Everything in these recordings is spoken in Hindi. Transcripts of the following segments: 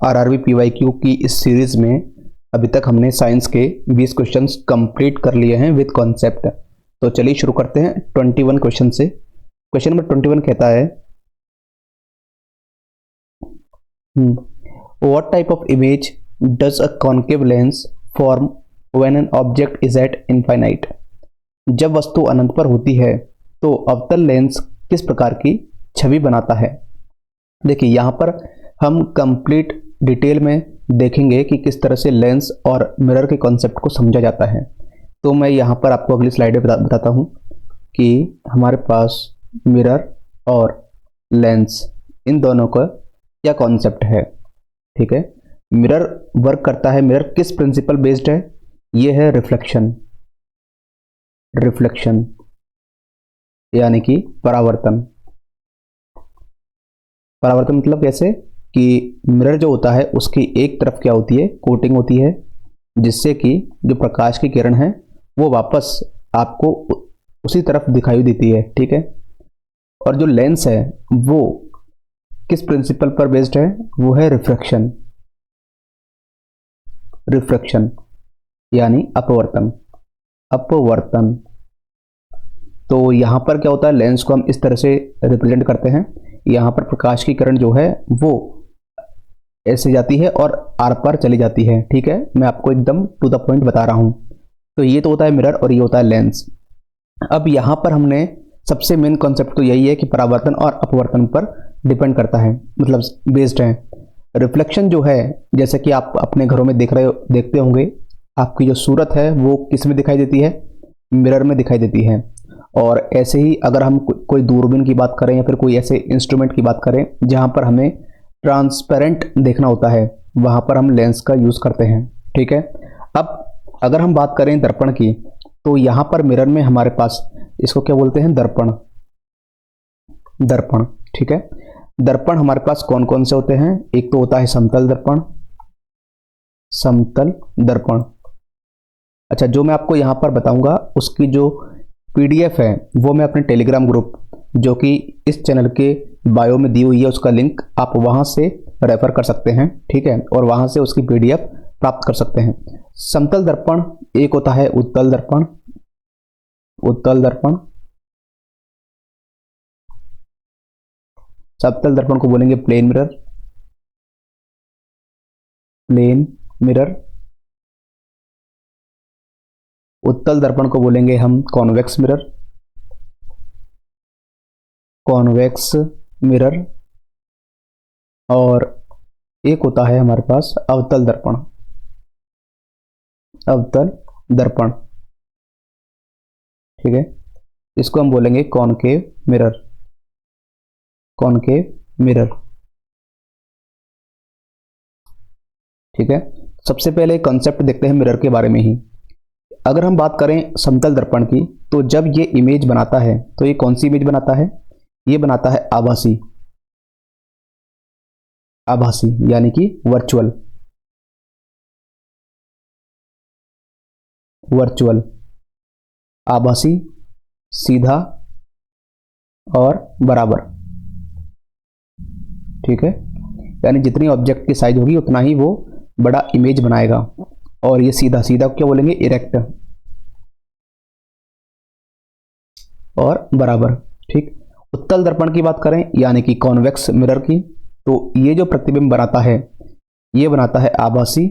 आरआरबी पीवाईक्यू की इस सीरीज में अभी तक हमने साइंस के 20 क्वेश्चंस कंप्लीट कर लिए हैं विद कॉन्सेप्ट। तो चलिए शुरू करते हैं 21 क्वेश्चन से। क्वेश्चन नंबर 21 कहता है what type of image does a concave lens form when an object is eight infinite. जब वस्तु अनंत पर होती है तो अवतल लेंस किस प्रकार की छवि बनाता है। देखिए यहाँ पर हम कंप्लीट डिटेल में देखेंगे कि किस तरह से लेंस और मिरर के कॉन्सेप्ट को समझा जाता है। तो मैं यहाँ पर आपको अगली स्लाइड में बताता हूँ कि हमारे पास मिरर और लेंस इन दोनों का क्या कॉन्सेप्ट है। ठीक है, मिरर वर्क करता है, मिरर किस प्रिंसिपल बेस्ड है, ये है रिफ्लेक्शन। रिफ्लेक्शन यानी कि परावर्तन। परावर्तन मतलब कैसे कि मिरर जो होता है उसकी एक तरफ क्या होती है, कोटिंग होती है, जिससे कि जो प्रकाश की किरण है वो वापस आपको उसी तरफ दिखाई देती है। ठीक है, और जो लेंस है वो किस प्रिंसिपल पर बेस्ड है, वो है रिफ्रैक्शन। रिफ्रैक्शन यानी अपवर्तन। अपवर्तन। तो यहाँ पर क्या होता है, लेंस को हम इस तरह से रिप्रेजेंट करते हैं। यहाँ पर प्रकाश की किरण जो है वो ऐसे जाती है और आर पार चली जाती है। ठीक है, मैं आपको एकदम टू द पॉइंट बता रहा हूँ। तो ये तो होता है मिरर और ये होता है लेंस। अब यहाँ पर हमने सबसे मेन कॉन्सेप्ट तो यही है कि परावर्तन और अपवर्तन पर डिपेंड करता है, मतलब बेस्ड है। रिफ्लेक्शन जो है, जैसे कि आप अपने घरों में देखते होंगे, आपकी जो सूरत है वो किस में दिखाई देती है, मिरर में दिखाई देती है। और ऐसे ही अगर हम कोई दूरबीन की बात करें या फिर कोई ऐसे इंस्ट्रूमेंट की बात करें जहां पर हमें ट्रांसपेरेंट देखना होता है, वहां पर हम लेंस का यूज करते हैं। ठीक है, अब अगर हम बात करें दर्पण की, तो यहां पर मिरर में हमारे पास इसको क्या बोलते हैं, दर्पण। दर्पण, ठीक है। दर्पण हमारे पास कौन कौन से होते हैं, एक तो होता है समतल दर्पण। समतल दर्पण। अच्छा, जो मैं आपको यहां पर बताऊंगा उसकी जो पीडीएफ है वो मैं अपने टेलीग्राम ग्रुप, जो कि इस चैनल के बायो में दी हुई है, उसका लिंक आप वहां से रेफर कर सकते हैं। ठीक है, और वहां से उसकी पीडीएफ प्राप्त कर सकते हैं। समतल दर्पण एक होता है उत्तल दर्पण। उत्तल दर्पण। समतल दर्पण को बोलेंगे प्लेन मिरर। Plane mirror. उत्तल दर्पण को बोलेंगे हम कॉन्वेक्स मिरर। Convex mirror. और एक होता है हमारे पास अवतल दर्पण। अवतल दर्पण, ठीक है, इसको हम बोलेंगे कॉनकेव मिरर। कॉनकेव मिरर, ठीक है। सबसे पहले कॉन्सेप्ट देखते हैं मिरर के बारे में ही। अगर हम बात करें समतल दर्पण की, तो जब ये इमेज बनाता है तो ये कौन सी इमेज बनाता है, ये बनाता है आभासी। आभासी यानी कि वर्चुअल। वर्चुअल, आभासी, सीधा और बराबर। ठीक है, यानी जितनी ऑब्जेक्ट की साइज होगी उतना ही वो बड़ा इमेज बनाएगा। और ये सीधा, सीधा क्या बोलेंगे, इरेक्ट और बराबर। ठीक, उत्तल दर्पण की बात करें यानी कि कॉन्वेक्स मिरर की, तो ये जो प्रतिबिंब बनाता है ये बनाता है आभासी।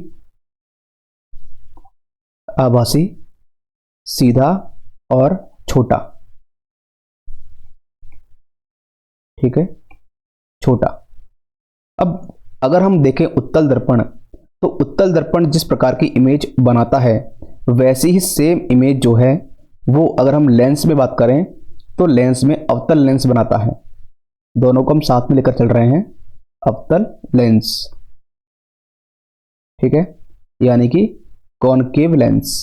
आभासी, सीधा और छोटा। ठीक है, छोटा। अब अगर हम देखें उत्तल दर्पण, तो उत्तल दर्पण जिस प्रकार की इमेज बनाता है वैसी ही सेम इमेज जो है वो अगर हम लेंस में बात करें तो लेंस में अवतल लेंस बनाता है। दोनों को हम साथ में लेकर चल रहे हैं, अवतल लेंस। ठीक है, यानी कि कॉनकेव लेंस।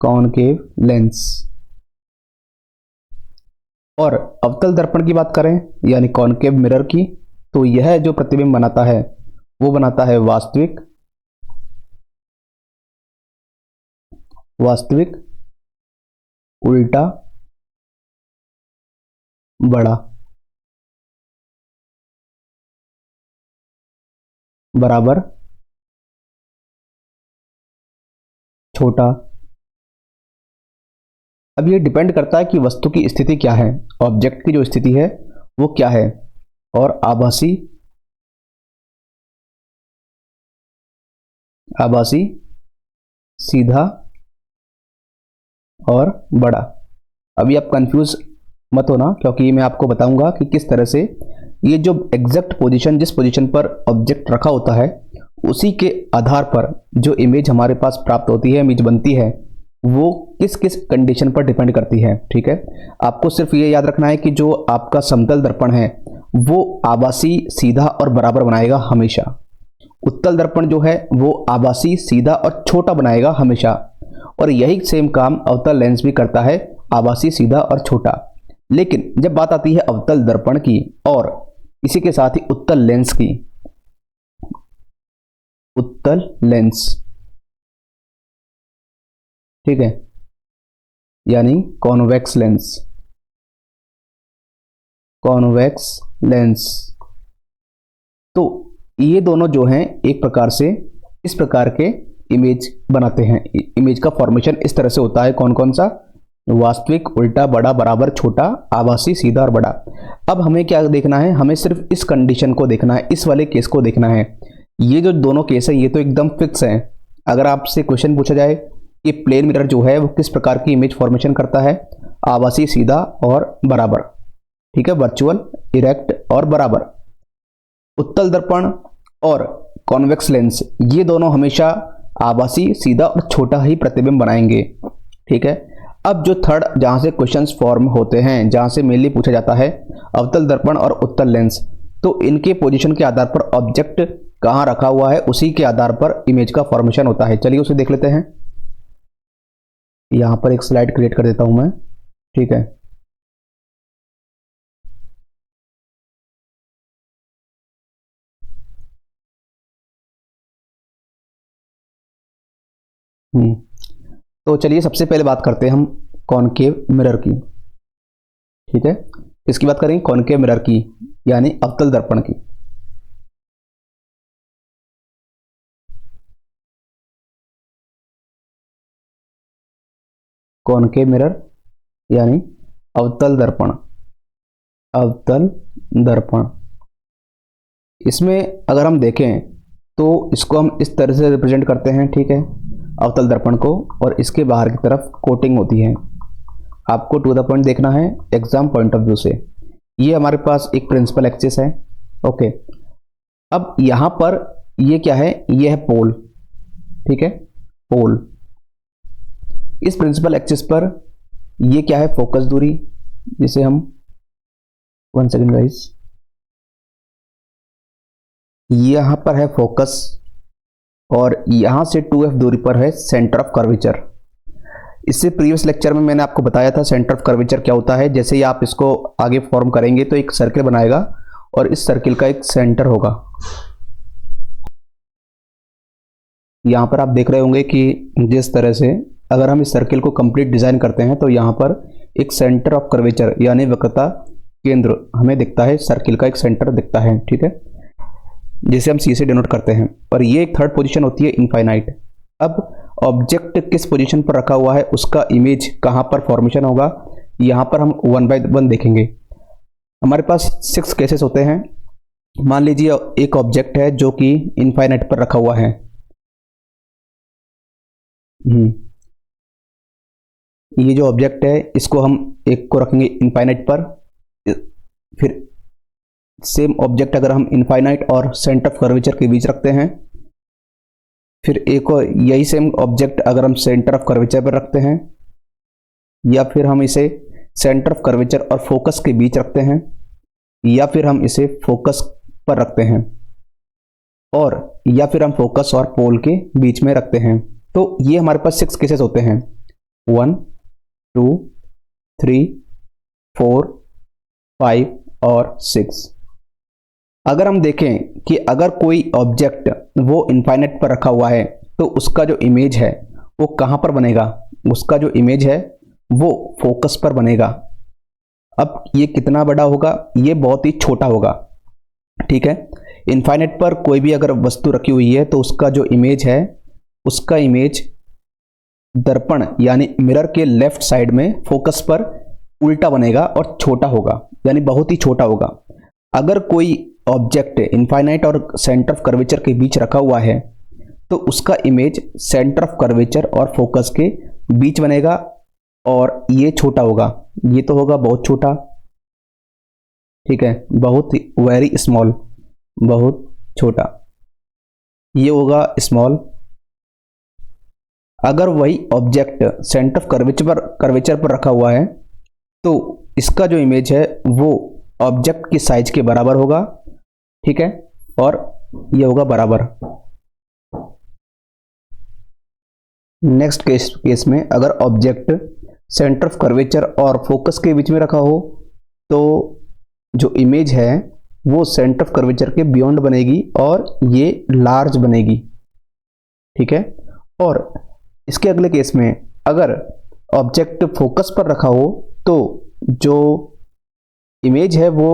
Concave lens. और अवतल दर्पण की बात करें यानी कॉनकेव मिरर की, तो यह जो प्रतिबिंब बनाता है वो बनाता है वास्तविक। वास्तविक, उल्टा, बड़ा। बराबर, छोटा। अब ये डिपेंड करता है कि वस्तु की स्थिति क्या है, ऑब्जेक्ट की जो स्थिति है वो क्या है। और आभासी, आभासी, सीधा और बड़ा। अभी आप कंफ्यूज मत होना, क्योंकि मैं आपको बताऊंगा कि किस तरह से ये जो एग्जैक्ट पोजीशन, जिस पोजीशन पर ऑब्जेक्ट रखा होता है, उसी के आधार पर जो इमेज हमारे पास प्राप्त होती है, इमेज बनती है, वो किस किस कंडीशन पर डिपेंड करती है। ठीक है, आपको सिर्फ ये याद रखना है कि जो आपका समतल दर्पण है वो आभासी, सीधा और बराबर बनाएगा हमेशा। उत्तल दर्पण जो है वो आभासी, सीधा और छोटा बनाएगा हमेशा। और यही सेम काम अवतल लेंस भी करता है, आभासी, सीधा और छोटा। लेकिन जब बात आती है अवतल दर्पण की और इसी के साथ ही उत्तल लेंस की, उत्तल लेंस, ठीक है, यानी कॉन्वेक्स लेंस, कॉन्वेक्स लेंस, तो ये दोनों जो हैं एक प्रकार से इस प्रकार के इमेज बनाते हैं। इमेज का फॉर्मेशन इस तरह से होता है, कौन कौन सा, वास्तविक, उल्टा, बड़ा, बराबर, छोटा, आभासी, सीधा और बड़ा। अब हमें क्या देखना है, हमें सिर्फ इस कंडीशन को देखना है, इस वाले केस को देखना है। ये जो दोनों केस है ये तो एकदम फिक्स है। अगर आपसे क्वेश्चन पूछा जाए कि प्लेन मिरर जो है वो किस प्रकार की इमेज फॉर्मेशन करता है, आभासी, सीधा और बराबर, ठीक है, वर्चुअल, इरेक्ट और बराबर। उत्तल दर्पण और कॉन्वेक्स लेंस ये दोनों हमेशा आभासी, सीधा और छोटा ही प्रतिबिंब बनाएंगे। ठीक है, अब जो थर्ड, जहां से क्वेश्चंस फॉर्म होते हैं, जहां से मेनली पूछा जाता है अवतल दर्पण और उत्तल लेंस, तो इनके पोजीशन के आधार पर ऑब्जेक्ट कहां रखा हुआ है उसी के आधार पर इमेज का फॉर्मेशन होता है। चलिए उसे देख लेते हैं। यहां पर एक स्लाइड क्रिएट कर देता हूं मैं, ठीक है। तो चलिए सबसे पहले बात करते हैं हम कॉनकेव मिरर की। ठीक है, किसकी बात करेंगे, कॉनकेव मिरर की, यानी अवतल दर्पण की। कॉनकेव मिरर यानी अवतल दर्पण, अवतल दर्पण। इसमें अगर हम देखें तो इसको हम इस तरह से रिप्रेजेंट करते हैं, ठीक है, अवतल दर्पण को, और इसके बाहर की तरफ कोटिंग होती है। आपको टू द पॉइंट देखना है एग्जाम पॉइंट ऑफ व्यू से। ये हमारे पास एक प्रिंसिपल एक्सिस है, ओके। अब यहां पर ये क्या है, ये है पोल, ठीक है, पोल। इस प्रिंसिपल एक्सिस पर ये क्या है, फोकस दूरी, जिसे हम, 1 सेकेंड गाइस, यहां पर है फोकस, और यहां से 2f दूरी पर है सेंटर ऑफ कर्वेचर। इससे प्रीवियस लेक्चर में मैंने आपको बताया था सेंटर ऑफ कर्वेचर क्या होता है। जैसे ही आप इसको आगे फॉर्म करेंगे तो एक सर्किल बनाएगा और इस सर्किल का एक सेंटर होगा। यहां पर आप देख रहे होंगे कि जिस तरह से अगर हम इस सर्किल को कंप्लीट डिजाइन करते हैं तो यहां पर एक सेंटर ऑफ कर्वेचर यानी वक्रता केंद्र हमें दिखता है, सर्किल का एक सेंटर दिखता है, ठीक है, जिसे हम सी से डिनोट करते हैं। और ये एक थर्ड पोजीशन होती है इनफाइनाइट। अब ऑब्जेक्ट किस पोजीशन पर रखा हुआ है उसका इमेज कहां पर फॉर्मेशन होगा, यहां पर हम 1 बाय 1 देखेंगे। हमारे पास 6 केसेस होते हैं। मान लीजिए एक ऑब्जेक्ट है जो कि इनफाइनाइट पर रखा हुआ है। ये जो ऑब्जेक्ट है इसको हम एक को रखेंगे इनफाइनाइट पर, फिर सेम ऑब्जेक्ट अगर हम इनफाइनाइट और सेंटर ऑफ कर्वेचर के बीच रखते हैं, फिर एक और यही सेम ऑब्जेक्ट अगर हम सेंटर ऑफ कर्वेचर पर रखते हैं, या फिर हम इसे सेंटर ऑफ कर्वेचर और फोकस के बीच रखते हैं, या फिर हम इसे फोकस पर रखते हैं, और या फिर हम फोकस और पोल के बीच में रखते हैं। तो ये हमारे पास 6 केसेस होते हैं, 1, 2, 3, 4, 5 और 6। अगर हम देखें कि अगर कोई ऑब्जेक्ट वो इनफाइनाइट पर रखा हुआ है तो उसका जो इमेज है वो कहां पर बनेगा, उसका जो इमेज है वो फोकस पर बनेगा। अब ये कितना बड़ा होगा, ये बहुत ही छोटा होगा, ठीक है। इनफाइनाइट पर कोई भी अगर वस्तु रखी हुई है तो उसका जो इमेज है, उसका इमेज दर्पण यानी मिरर के लेफ्ट साइड में फोकस पर उल्टा बनेगा और छोटा होगा, यानी बहुत ही छोटा होगा। अगर कोई ऑब्जेक्ट इनफाइनाइट और सेंटर ऑफ कर्वेचर के बीच रखा हुआ है तो उसका इमेज सेंटर ऑफ कर्वेचर और फोकस के बीच बनेगा और ये छोटा होगा। ये तो होगा बहुत छोटा, ठीक है, बहुत वेरी स्मॉल, बहुत छोटा, ये होगा स्मॉल। अगर वही ऑब्जेक्ट सेंटर ऑफ कर्वेचर पर रखा हुआ है तो इसका जो इमेज है वो ऑब्जेक्ट की साइज के बराबर होगा, ठीक है, और ये होगा बराबर। नेक्स्ट केस में अगर ऑब्जेक्ट सेंटर ऑफ कर्वेचर और फोकस के बीच में रखा हो तो जो इमेज है वो सेंटर ऑफ कर्वेचर के बियॉन्ड बनेगी और ये लार्ज बनेगी, ठीक है। और इसके अगले केस में अगर ऑब्जेक्ट फोकस पर रखा हो तो जो इमेज है वो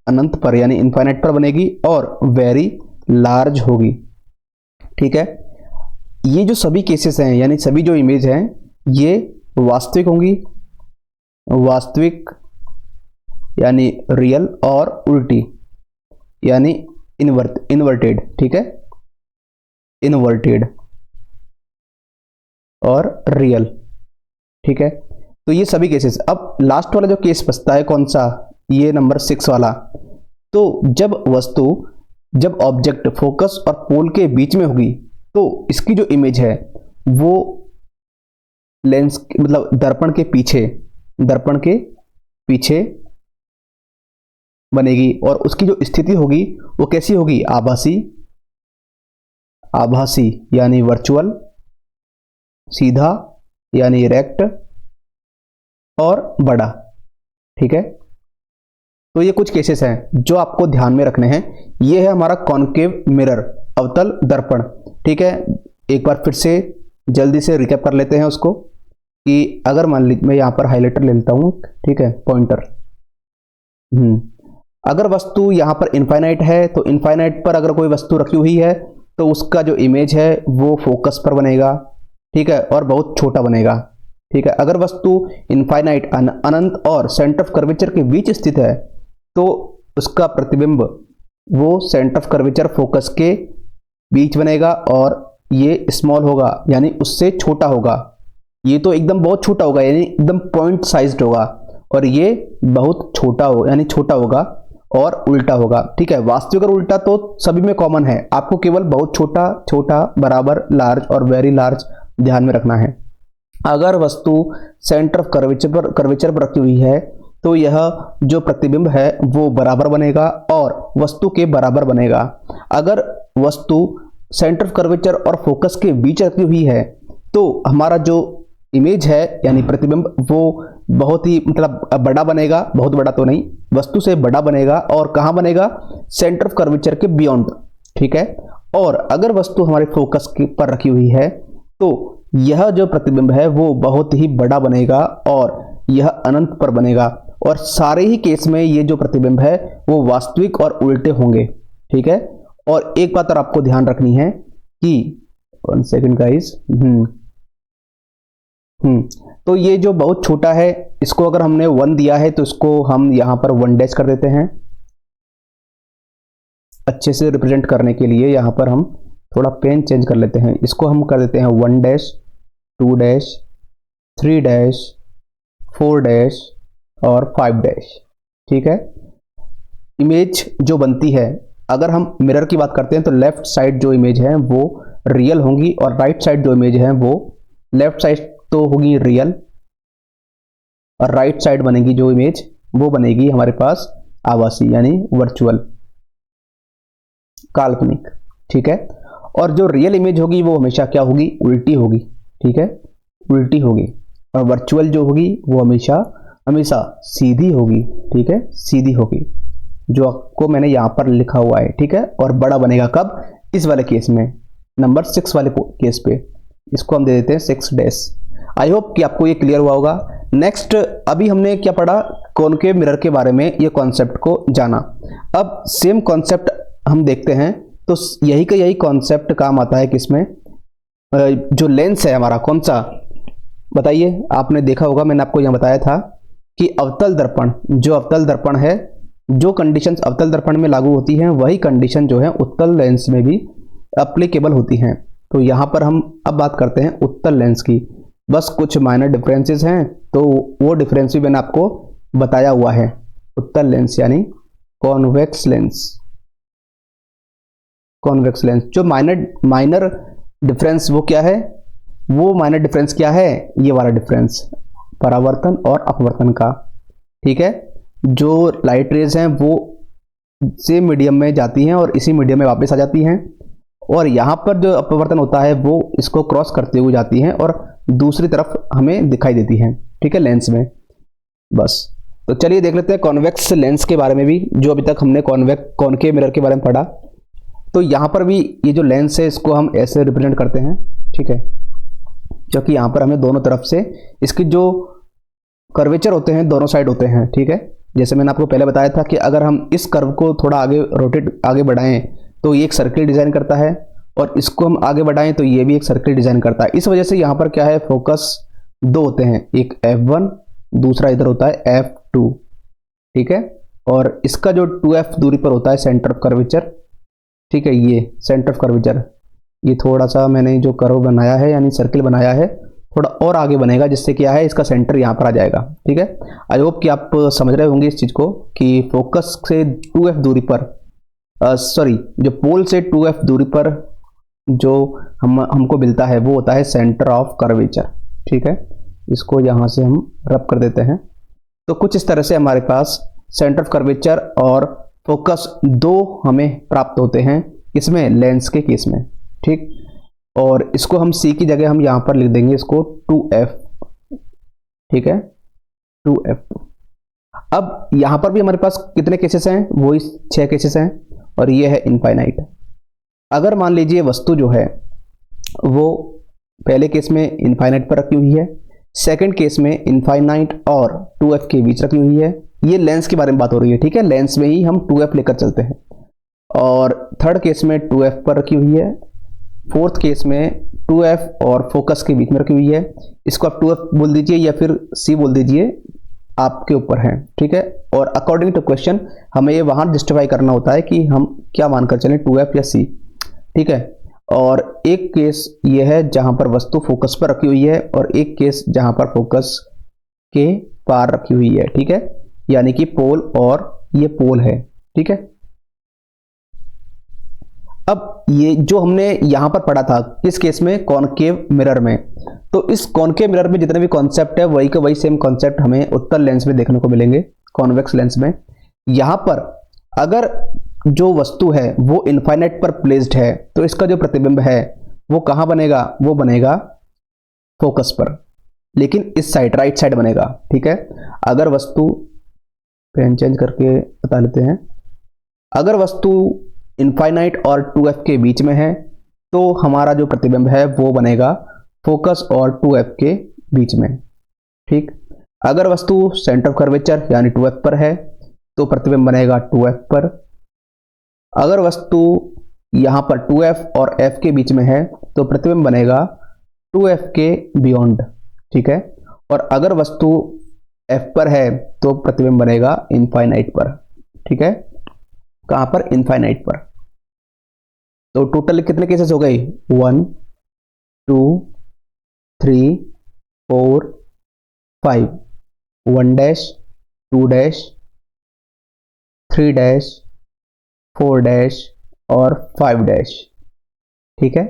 अनंत पर यानी इनफाइनाइट पर बनेगी और वेरी लार्ज होगी, ठीक है। ये जो सभी केसेस हैं यानी सभी जो इमेज हैं ये वास्तविक होंगी, वास्तविक यानी रियल, और उल्टी यानी इन्वर्टेड, ठीक है, इन्वर्टेड और रियल, ठीक है। तो ये सभी केसेस। अब लास्ट वाला जो केस बचता है कौन सा, ये नंबर 6 वाला। तो जब ऑब्जेक्ट फोकस और पोल के बीच में होगी तो इसकी जो इमेज है वो लेंस मतलब दर्पण के पीछे बनेगी और उसकी जो स्थिति होगी वो कैसी होगी, आभासी यानी वर्चुअल, सीधा यानी रेक्ट, और बड़ा, ठीक है। तो ये कुछ केसेस हैं जो आपको ध्यान में रखने हैं। ये है हमारा कॉनकेव मिरर, अवतल दर्पण, ठीक है। एक बार फिर से जल्दी से रिकैप कर लेते हैं उसको कि अगर मान लीजिए मैं यहाँ पर हाइलाइटर ले लेता हूँ, ठीक है, पॉइंटर। अगर वस्तु यहाँ पर इनफाइनाइट है तो इनफाइनाइट पर अगर कोई वस्तु रखी हुई है तो उसका जो इमेज है वो फोकस पर बनेगा, ठीक है, और बहुत छोटा बनेगा, ठीक है। अगर वस्तु इनफाइनाइट अनंत और सेंटर ऑफ कर्वेचर के बीच स्थित है तो उसका प्रतिबिंब वो सेंटर ऑफ कर्वेचर फोकस के बीच बनेगा और ये स्मॉल होगा यानी उससे छोटा होगा। ये तो एकदम बहुत छोटा होगा यानी एकदम पॉइंट साइज्ड होगा, और ये बहुत छोटा हो यानी छोटा होगा और उल्टा होगा, ठीक है। वास्तविक और उल्टा तो सभी में कॉमन है, आपको केवल बहुत छोटा, छोटा, बराबर, लार्ज और वेरी लार्ज ध्यान में रखना है। अगर वस्तु सेंटर ऑफ कर्वेचर पर रखी हुई है तो यह जो प्रतिबिंब है वो बराबर बनेगा और वस्तु के बराबर बनेगा। अगर वस्तु सेंटर ऑफ कर्वेचर और फोकस के बीच रखी हुई है तो हमारा जो इमेज है यानी प्रतिबिंब वो बहुत ही मतलब बड़ा बनेगा, बहुत बड़ा तो नहीं, वस्तु से बड़ा बनेगा, और कहाँ बनेगा, सेंटर ऑफ कर्वेचर के बियॉन्ड, ठीक है। और अगर वस्तु हमारे फोकस पर रखी हुई है तो यह जो प्रतिबिंब है वो बहुत ही बड़ा बनेगा और यह अनंत पर बनेगा, और सारे ही केस में ये जो प्रतिबिंब है वो वास्तविक और उल्टे होंगे, ठीक है। और एक बात और आपको ध्यान रखनी है कि 1 सेकंड गाइस, तो ये जो बहुत छोटा है इसको अगर हमने 1 दिया है तो इसको हम यहां पर 1 डैश कर देते हैं अच्छे से रिप्रेजेंट करने के लिए। यहां पर हम थोड़ा पेन चेंज कर लेते हैं, इसको हम कर देते हैं 1 डैश, 2 डैश, 3 डैश, 4 डैश और 5 डैश, ठीक है। इमेज जो बनती है, अगर हम मिरर की बात करते हैं तो लेफ्ट साइड जो इमेज है वो रियल होंगी और राइट साइड जो इमेज है वो लेफ्ट साइड तो होगी रियल और राइट साइड बनेगी जो इमेज वो बनेगी हमारे पास आभासी यानी वर्चुअल, काल्पनिक, ठीक है। और जो रियल इमेज होगी वो हमेशा क्या होगी, उल्टी होगी, ठीक है, उल्टी होगी। और वर्चुअल जो होगी वो हमेशा सीधी होगी, ठीक है, सीधी होगी, जो आपको मैंने यहां पर लिखा हुआ है, ठीक है। और बड़ा बनेगा कब, इस वाले केस में, नंबर 6 वाले केस पे, इसको हम दे देते हैं 6 डैश। आई होप कि आपको ये क्लियर हुआ होगा। नेक्स्ट अभी हमने क्या पढ़ा, कॉनकेव मिरर के बारे में, ये कॉन्सेप्ट को जाना। अब सेम कॉन्सेप्ट हम देखते हैं तो यही का यही कॉन्सेप्ट काम आता है किसमें, जो लेंस है हमारा कौन सा बताइए, आपने देखा होगा मैंने आपको यहाँ बताया था कि अवतल दर्पण, जो अवतल दर्पण है, जो कंडीशंस अवतल दर्पण में लागू होती हैं वही कंडीशन जो है उत्तल लेंस में भी एप्लीकेबल होती हैं। तो यहाँ पर हम अब बात करते हैं उत्तल लेंस की, बस कुछ माइनर डिफरेंसेस हैं, तो वो डिफरेंस भी मैंने आपको बताया हुआ है। उत्तल लेंस यानी कॉन्वेक्स लेंस, कॉन्वेक्स लेंस जो माइनर डिफरेंस वो क्या है, वो माइनर डिफरेंस क्या है, ये वाला डिफरेंस परावर्तन और अपवर्तन का, ठीक है। जो लाइट रेज हैं वो सेम मीडियम में जाती हैं और इसी मीडियम में वापस आ जाती हैं, और यहाँ पर जो अपवर्तन होता है वो इसको क्रॉस करते हुए जाती हैं और दूसरी तरफ हमें दिखाई देती हैं, ठीक है, लेंस में। बस तो चलिए देख लेते हैं कॉन्वेक्स लेंस के बारे में भी, जो अभी तक हमने कॉनकेव मिरर के बारे में पढ़ा। तो यहाँ पर भी ये जो लेंस है इसको हम ऐसे रिप्रेजेंट करते हैं, ठीक है, क्योंकि यहाँ पर हमें दोनों तरफ से इसकी जो कर्वेचर होते हैं दोनों साइड होते हैं, ठीक है। जैसे मैंने आपको पहले बताया था कि अगर हम इस कर्व को थोड़ा आगे बढ़ाएं तो ये एक सर्किल डिजाइन करता है, और इसको हम आगे बढ़ाएं तो ये भी एक सर्किल डिजाइन करता है। इस वजह से यहाँ पर क्या है, फोकस दो होते हैं, एक F1 दूसरा इधर होता है F2, ठीक है। और इसका जो 2F दूरी पर होता है सेंटर ऑफ कर्वेचर, ठीक है, ये सेंटर ऑफ कर्वेचर, ये थोड़ा सा मैंने जो कर्व बनाया है यानी सर्किल बनाया है थोड़ा और आगे बनेगा, जिससे क्या है इसका सेंटर यहाँ पर आ जाएगा, ठीक है। आई होप कि आप समझ रहे होंगे इस चीज़ को कि फोकस से 2F दूरी पर जो पोल से 2F दूरी पर जो हमको मिलता है वो होता है सेंटर ऑफ कर्वेचर, ठीक है। इसको यहाँ से हम रब कर देते हैं, तो कुछ इस तरह से हमारे पास सेंटर ऑफ कर्वेचर और फोकस दो हमें प्राप्त होते हैं, इसमें लेंस के केस में, ठीक। और इसको हम C की जगह हम यहाँ पर लिख देंगे इसको 2F, ठीक है, 2F2। अब यहाँ पर भी हमारे पास कितने केसेस हैं, वही 6 केसेस हैं, और ये है इनफाइनाइट। अगर मान लीजिए वस्तु जो है वो पहले केस में इनफाइनाइट पर रखी हुई है, सेकंड केस में इनफाइनाइट और 2F के बीच रखी हुई है, ये लेंस के बारे में बात हो रही है, ठीक है, लेंस में ही हम 2F लेकर चलते हैं, और थर्ड केस में 2F पर रखी हुई है, फोर्थ केस में 2F और फोकस के बीच में रखी हुई है। इसको आप 2F बोल दीजिए या फिर C बोल दीजिए, आपके ऊपर है, ठीक है। और अकॉर्डिंग टू क्वेश्चन हमें ये वहां जस्टिफाई करना होता है कि हम क्या मानकर चलें, 2F या C, ठीक है। और एक केस ये है जहां पर वस्तु फोकस पर रखी हुई है, और एक केस जहां पर फोकस के पार रखी हुई है, ठीक है, यानी कि पोल और ये पोल है, ठीक है। अब ये जो हमने यहां पर पढ़ा था किस केस में, कॉनकेव मिरर में, तो इस कॉनकेव मिरर में जितने भी कॉन्सेप्ट है वही का वही सेम कॉन्सेप्ट हमें उत्तल लेंस में देखने को मिलेंगे, कॉन्वेक्स लेंस में। यहां पर अगर जो वस्तु है वो इनफाइनाइट पर प्लेस्ड है तो इसका जो प्रतिबिंब है वो कहां बनेगा, वो बनेगा फोकस पर, लेकिन इस साइड राइट साइड बनेगा, ठीक है। अगर वस्तु पेन चेंज करके बता लेते हैं, अगर वस्तु इनफाइनाइट और 2F के बीच में है तो हमारा जो प्रतिबिंब है वो बनेगा फोकस और 2F के बीच में, ठीक। अगर वस्तु सेंटर ऑफ कर्वेचर यानी 2F पर है तो प्रतिबिंब बनेगा 2F पर। अगर वस्तु यहां पर 2F और F के बीच में है तो प्रतिबिंब बनेगा 2F के बियॉन्ड, ठीक है। और अगर वस्तु F पर है तो प्रतिबिंब बनेगा इनफाइनाइट पर, ठीक है, कहां पर, इनफाइनाइट पर। तो टोटल कितने केसेस हो गए, 1 2 3 4 5, 1 डैश 2 डैश 3 डैश 4 डैश और 5 डैश, ठीक है।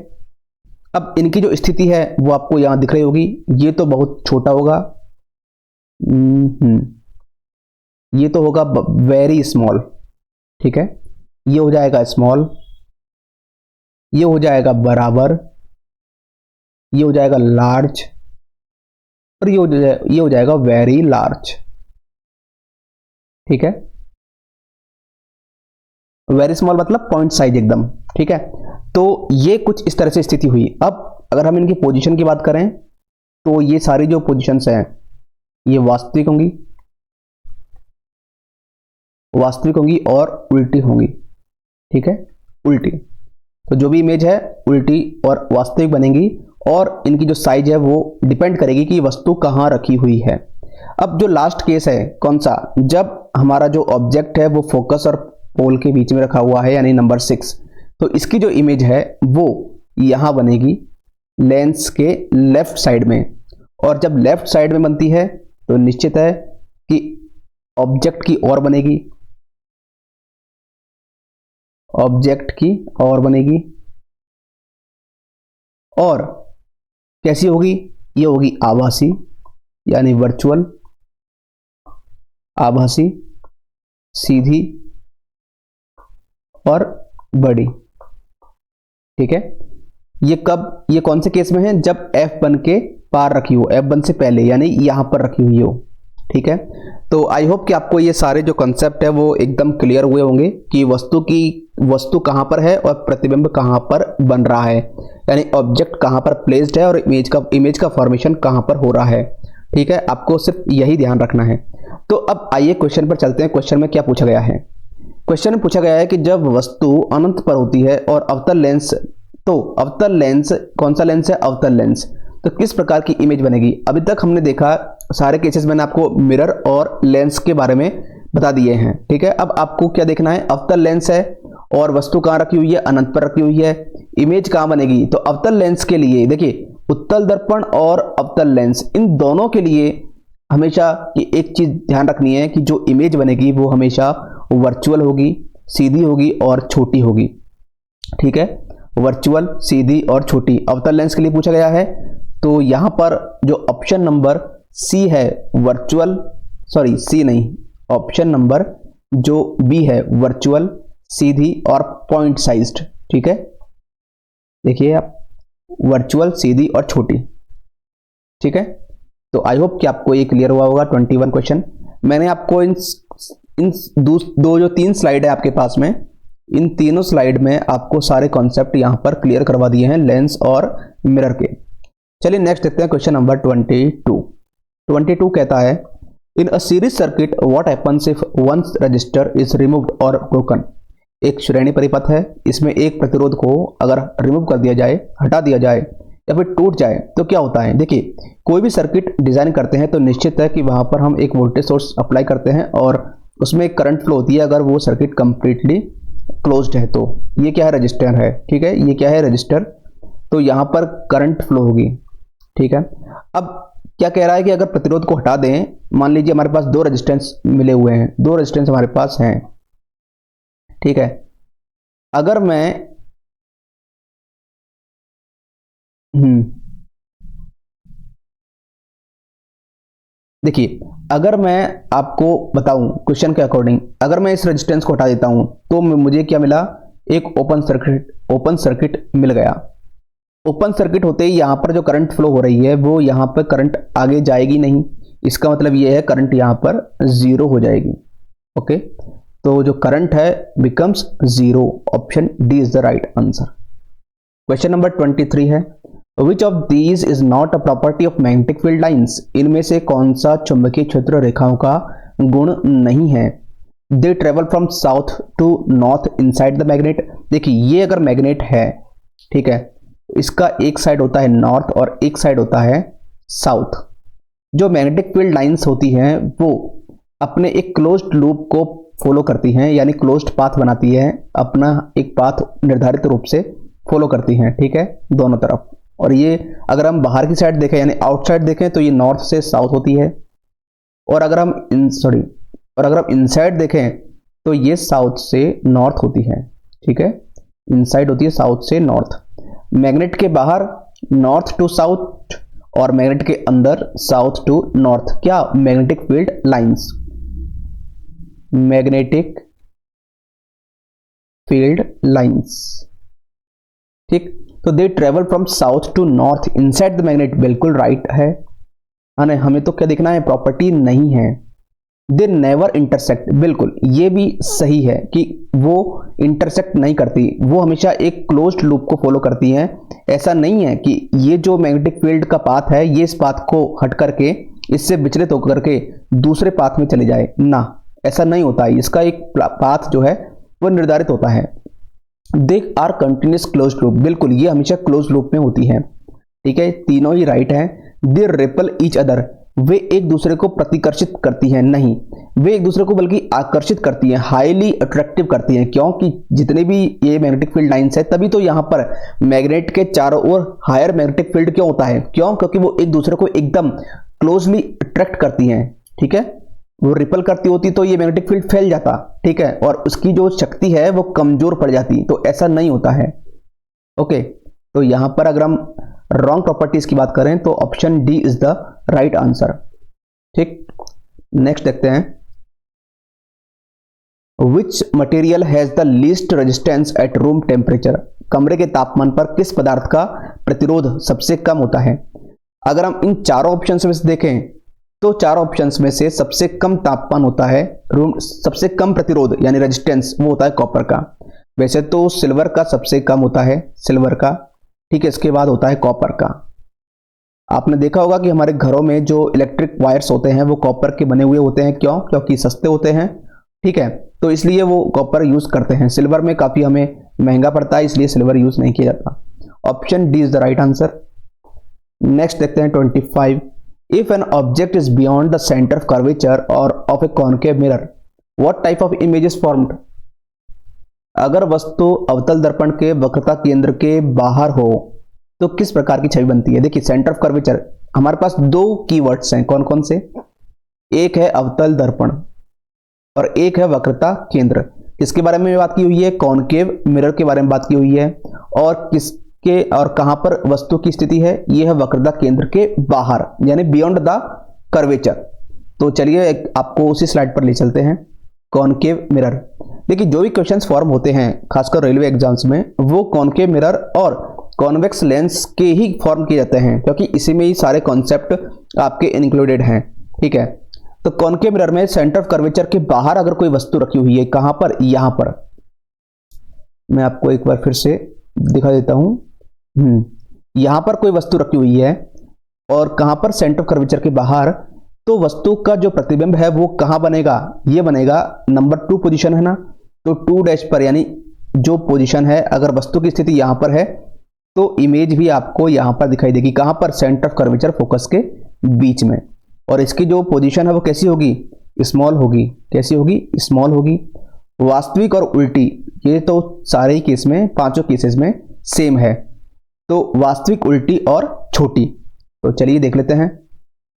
अब इनकी जो स्थिति है वो आपको यहां दिख रही होगी, ये तो बहुत छोटा होगा, ये तो होगा वेरी स्मॉल, ठीक है, ये हो जाएगा स्मॉल, ये हो जाएगा बराबर, ये हो जाएगा लार्ज, और ये हो जाएगा वेरी लार्ज, ठीक है। वेरी स्मॉल मतलब पॉइंट साइज एकदम, ठीक है। तो ये कुछ इस तरह से स्थिति हुई। अब अगर हम इनकी पोजीशन की बात करें तो ये सारी जो पोजीशंस हैं ये वास्तविक होंगी और उल्टी होंगी, ठीक है। उल्टी। तो जो भी इमेज है उल्टी और वास्तविक बनेगी, और इनकी जो साइज है वो डिपेंड करेगी कि वस्तु कहाँ रखी हुई है। अब जो लास्ट केस है कौन सा, जब हमारा जो ऑब्जेक्ट है वो फोकस और पोल के बीच में रखा हुआ है, यानी नंबर 6, तो इसकी जो इमेज है वो यहां बनेगी लेंस के लेफ्ट साइड में। और जब लेफ्ट साइड में बनती है तो निश्चित है कि ऑब्जेक्ट की ओर बनेगी, ऑब्जेक्ट की ओर बनेगी। और कैसी होगी, ये होगी आभासी, यानी वर्चुअल, आभासी, सीधी और बड़ी। ठीक है, ये कब, ये कौन से केस में है, जब F1 के पार रखी हो, F1 से पहले, यानी यहां पर रखी हुई हो। ठीक है, तो आई होप कि आपको ये सारे जो कॉन्सेप्ट है वो एकदम क्लियर हुए होंगे कि वस्तु कहां पर है और प्रतिबिंब कहां पर बन रहा है, यानी ऑब्जेक्ट कहां पर प्लेस्ड है और इमेज का फॉर्मेशन कहां पर हो रहा है। ठीक है, आपको सिर्फ यही ध्यान रखना है। तो अब आइए क्वेश्चन पर चलते हैं। क्वेश्चन में क्या पूछा गया है, क्वेश्चन में पूछा गया है कि जब वस्तु अनंत पर होती है और अवतल लेंस, तो अवतल लेंस कौन सा लेंस है, अवतल लेंस, तो किस प्रकार की इमेज बनेगी। अभी तक हमने देखा सारे केसेस मैंने आपको मिरर और लेंस के बारे में बता दिए हैं। ठीक है, अब आपको क्या देखना है, अवतल लेंस है और वस्तु कहां रखी हुई है, अनंत पर रखी हुई है, इमेज कहां बनेगी। तो अवतल लेंस के लिए देखिए, उत्तल दर्पण और अवतल लेंस, इन दोनों के लिए हमेशा एक चीज ध्यान रखनी है कि जो इमेज बनेगी वो हमेशा वर्चुअल होगी, सीधी होगी और छोटी होगी। ठीक है, वर्चुअल, सीधी और छोटी अवतल लेंस के लिए पूछा गया है। तो यहां पर जो ऑप्शन नंबर सी है वर्चुअल, सॉरी सी नहीं, ऑप्शन नंबर जो बी है वर्चुअल, सीधी और पॉइंट साइज्ड। ठीक है, देखिए आप, वर्चुअल, सीधी और छोटी। ठीक है, तो आई होप कि आपको ये क्लियर हुआ होगा 21 क्वेश्चन। मैंने आपको इन दो जो 3 स्लाइड है आपके पास में, इन तीनों स्लाइड में आपको सारे कॉन्सेप्ट यहां पर क्लियर करवा दिए हैं लेंस और मिरर के। चलिए नेक्स्ट देखते हैं क्वेश्चन नंबर 22 कहता है, in a series circuit what happens if one resistor is removed और ब्रोकन। एक श्रेणी परिपथ है, इसमें एक प्रतिरोध को अगर रिमूव कर दिया जाए, हटा दिया जाए या फिर टूट जाए तो क्या होता है। देखिए, कोई भी सर्किट डिजाइन करते हैं तो निश्चित है कि वहां पर हम एक वोल्टेज सोर्स अप्लाई करते हैं और उसमें एक करंट फ्लो होती है अगर वो सर्किट कंप्लीटली क्लोज्ड है। तो ये क्या है, रजिस्टर है। ठीक है, ये क्या है, रजिस्टर, तो यहां पर करंट फ्लो होगी। ठीक है, अब क्या कह रहा है कि अगर प्रतिरोध को हटा दें, मान लीजिए हमारे पास 2 रेजिस्टेंस मिले हुए हैं, 2 रेजिस्टेंस हमारे पास हैं। ठीक है, अगर मैं देखिए, अगर मैं आपको बताऊं क्वेश्चन के अकॉर्डिंग, अगर मैं इस रेजिस्टेंस को हटा देता हूं तो मुझे क्या मिला, एक ओपन सर्किट मिल गया। ओपन सर्किट होते ही यहां पर जो करंट फ्लो हो रही है वो यहां पर करंट आगे जाएगी नहीं, इसका मतलब ये है करंट यहां पर 0 हो जाएगी। ओके, तो जो करंट है becomes 0। Option D is the right answer. Question number 23 है, which of these is not a property of magnetic field lines. इनमें से कौन सा चुंबकीय क्षेत्र रेखाओं का गुण नहीं है। They travel from south to north inside the magnet. देखिए, ये अगर मैग्नेट है, ठीक है, इसका एक साइड होता है नॉर्थ और एक साइड होता है साउथ। जो मैग्नेटिक फील्ड लाइंस होती हैं वो अपने एक क्लोज्ड लूप को फॉलो करती हैं, यानी क्लोज्ड पाथ बनाती है, अपना एक पाथ निर्धारित रूप से फॉलो करती हैं। ठीक है, दोनों तरफ। और ये अगर हम बाहर की साइड देखें, यानी आउटसाइड देखें, तो ये नॉर्थ से साउथ होती है। और अगर हम इनसाइड देखें तो ये साउथ से नॉर्थ होती है। ठीक है, इनसाइड होती है साउथ से नॉर्थ। मैग्नेट के बाहर नॉर्थ टू साउथ और मैग्नेट के अंदर साउथ टू नॉर्थ। क्या, magnetic field lines, magnetic field lines. ठीक, तो they travel from south to north inside the magnet, बिल्कुल राइट है। हमें तो क्या देखना है, प्रॉपर्टी नहीं है। दे नेवर इंटरसेक्ट, बिल्कुल ये भी सही है कि वो इंटरसेक्ट नहीं करती, वो हमेशा एक क्लोज्ड लूप को फॉलो करती हैं। ऐसा नहीं है कि ये जो मैग्नेटिक फील्ड का पाथ है ये इस पाथ को हट करके, इससे विचलित होकर के दूसरे पाथ में चले जाए ना, ऐसा नहीं होता है। इसका एक पाथ जो है वो निर्धारित होता है। देख आर कंटिन्यूस क्लोज लूप, बिल्कुल ये हमेशा क्लोज लूप में होती है, ठीक है, तीनों ही राइट है। दे रिपल ईच अदर, वे एक दूसरे को प्रतिकर्षित करती हैं, नहीं, वे एक दूसरे को बल्कि आकर्षित करती हैं, हाईली अट्रैक्टिव करती हैं, क्योंकि जितने भी ये मैग्नेटिक फील्ड लाइंस है, तभी तो यहाँ पर मैग्नेट के चारों ओर हायर मैग्नेटिक फील्ड क्यों होता है, क्यों, क्योंकि वो एक दूसरे को एकदम क्लोजली अट्रैक्ट करती हैं, ठीक है। वो रिपल करती होती तो ये मैग्नेटिक फील्ड फैल जाता, ठीक है, और उसकी जो शक्ति है वो कमजोर पड़ जाती, तो ऐसा नहीं होता है। ओके, तो यहां पर अगर हम रॉन्ग प्रॉपर्टीज की बात करें तो option D is the right answer, ठीक। नेक्स्ट देखते हैं, which material has the least resistance at room temperature, कमरे के तापमान पर किस पदार्थ का प्रतिरोध सबसे कम होता है। अगर हम इन चारों ऑप्शंस में से देखें तो चारों ऑप्शंस में से सबसे कम तापमान होता है रूम, सबसे कम प्रतिरोध यानी रेजिस्टेंस वो होता है कॉपर का। वैसे तो सिल्वर का सबसे कम होता है, सिल्वर का, ठीक है, इसके बाद होता है कॉपर का। आपने देखा होगा कि हमारे घरों में जो इलेक्ट्रिक वायर्स होते हैं वो कॉपर के बने हुए होते हैं, क्यों, क्योंकि सस्ते होते हैं, ठीक है, तो इसलिए वो कॉपर यूज करते हैं। सिल्वर में काफी हमें महंगा पड़ता है, इसलिए सिल्वर यूज नहीं किया जाता। Option D is the right answer. Next देखते हैं 25, if an object is beyond the centre of curvature और of a concave mirror what type of image is formed, अगर वस्तु अवतल दर्पण के वक्रता केंद्र के बाहर हो तो किस प्रकार की छवि बनती है। देखिए सेंटर ऑफ कर्वेचर, हमारे पास दो कीवर्ड्स हैं, कौन कौन से, एक है अवतल दर्पण और एक है वक्रता केंद्र। किसके बारे में बात की हुई है, कॉनकेव मिरर के बारे में बात की हुई है, और किसके और कहां पर वस्तु की स्थिति है, यह है वक्रता केंद्र के बाहर यानी बियॉन्ड द कर्वेचर। तो चलिए आपको उसी स्लाइड पर ले चलते हैं, कॉनकेव मिरर। देखिए जो भी क्वेश्चंस फॉर्म होते हैं खासकर रेलवे एग्जाम्स में, वो कॉनकेव मिरर और कॉन्वेक्स लेंस के ही फॉर्म किए जाते हैं, क्योंकि इसी में ही सारे कॉन्सेप्ट आपके इंक्लूडेड हैं, ठीक है। तो कॉनकेव मिरर में सेंटर ऑफ कर्वेचर के बाहर अगर कोई वस्तु रखी हुई है, कहां पर, यहां पर, मैं आपको एक बार फिर से दिखा देता हूं, यहां पर कोई वस्तु रखी हुई है और कहां पर, सेंटर ऑफ कर्वेचर के बाहर, तो वस्तु का जो प्रतिबिंब है वो कहां बनेगा, ये बनेगा नंबर 2 पोजीशन है ना, तो 2' पर, यानी जो पोजीशन है, अगर वस्तु की स्थिति यहां पर है तो इमेज भी आपको यहां पर दिखाई देगी, कहां पर, सेंटर ऑफ कर्वेचर फोकस के बीच में। और इसकी जो पोजीशन है वो कैसी होगी, स्मॉल होगी, कैसी होगी, स्मॉल होगी। वास्तविक और उल्टी, ये तो सारे ही केस में, पांचों केसेस में सेम है, तो वास्तविक, उल्टी और छोटी। तो चलिए देख लेते हैं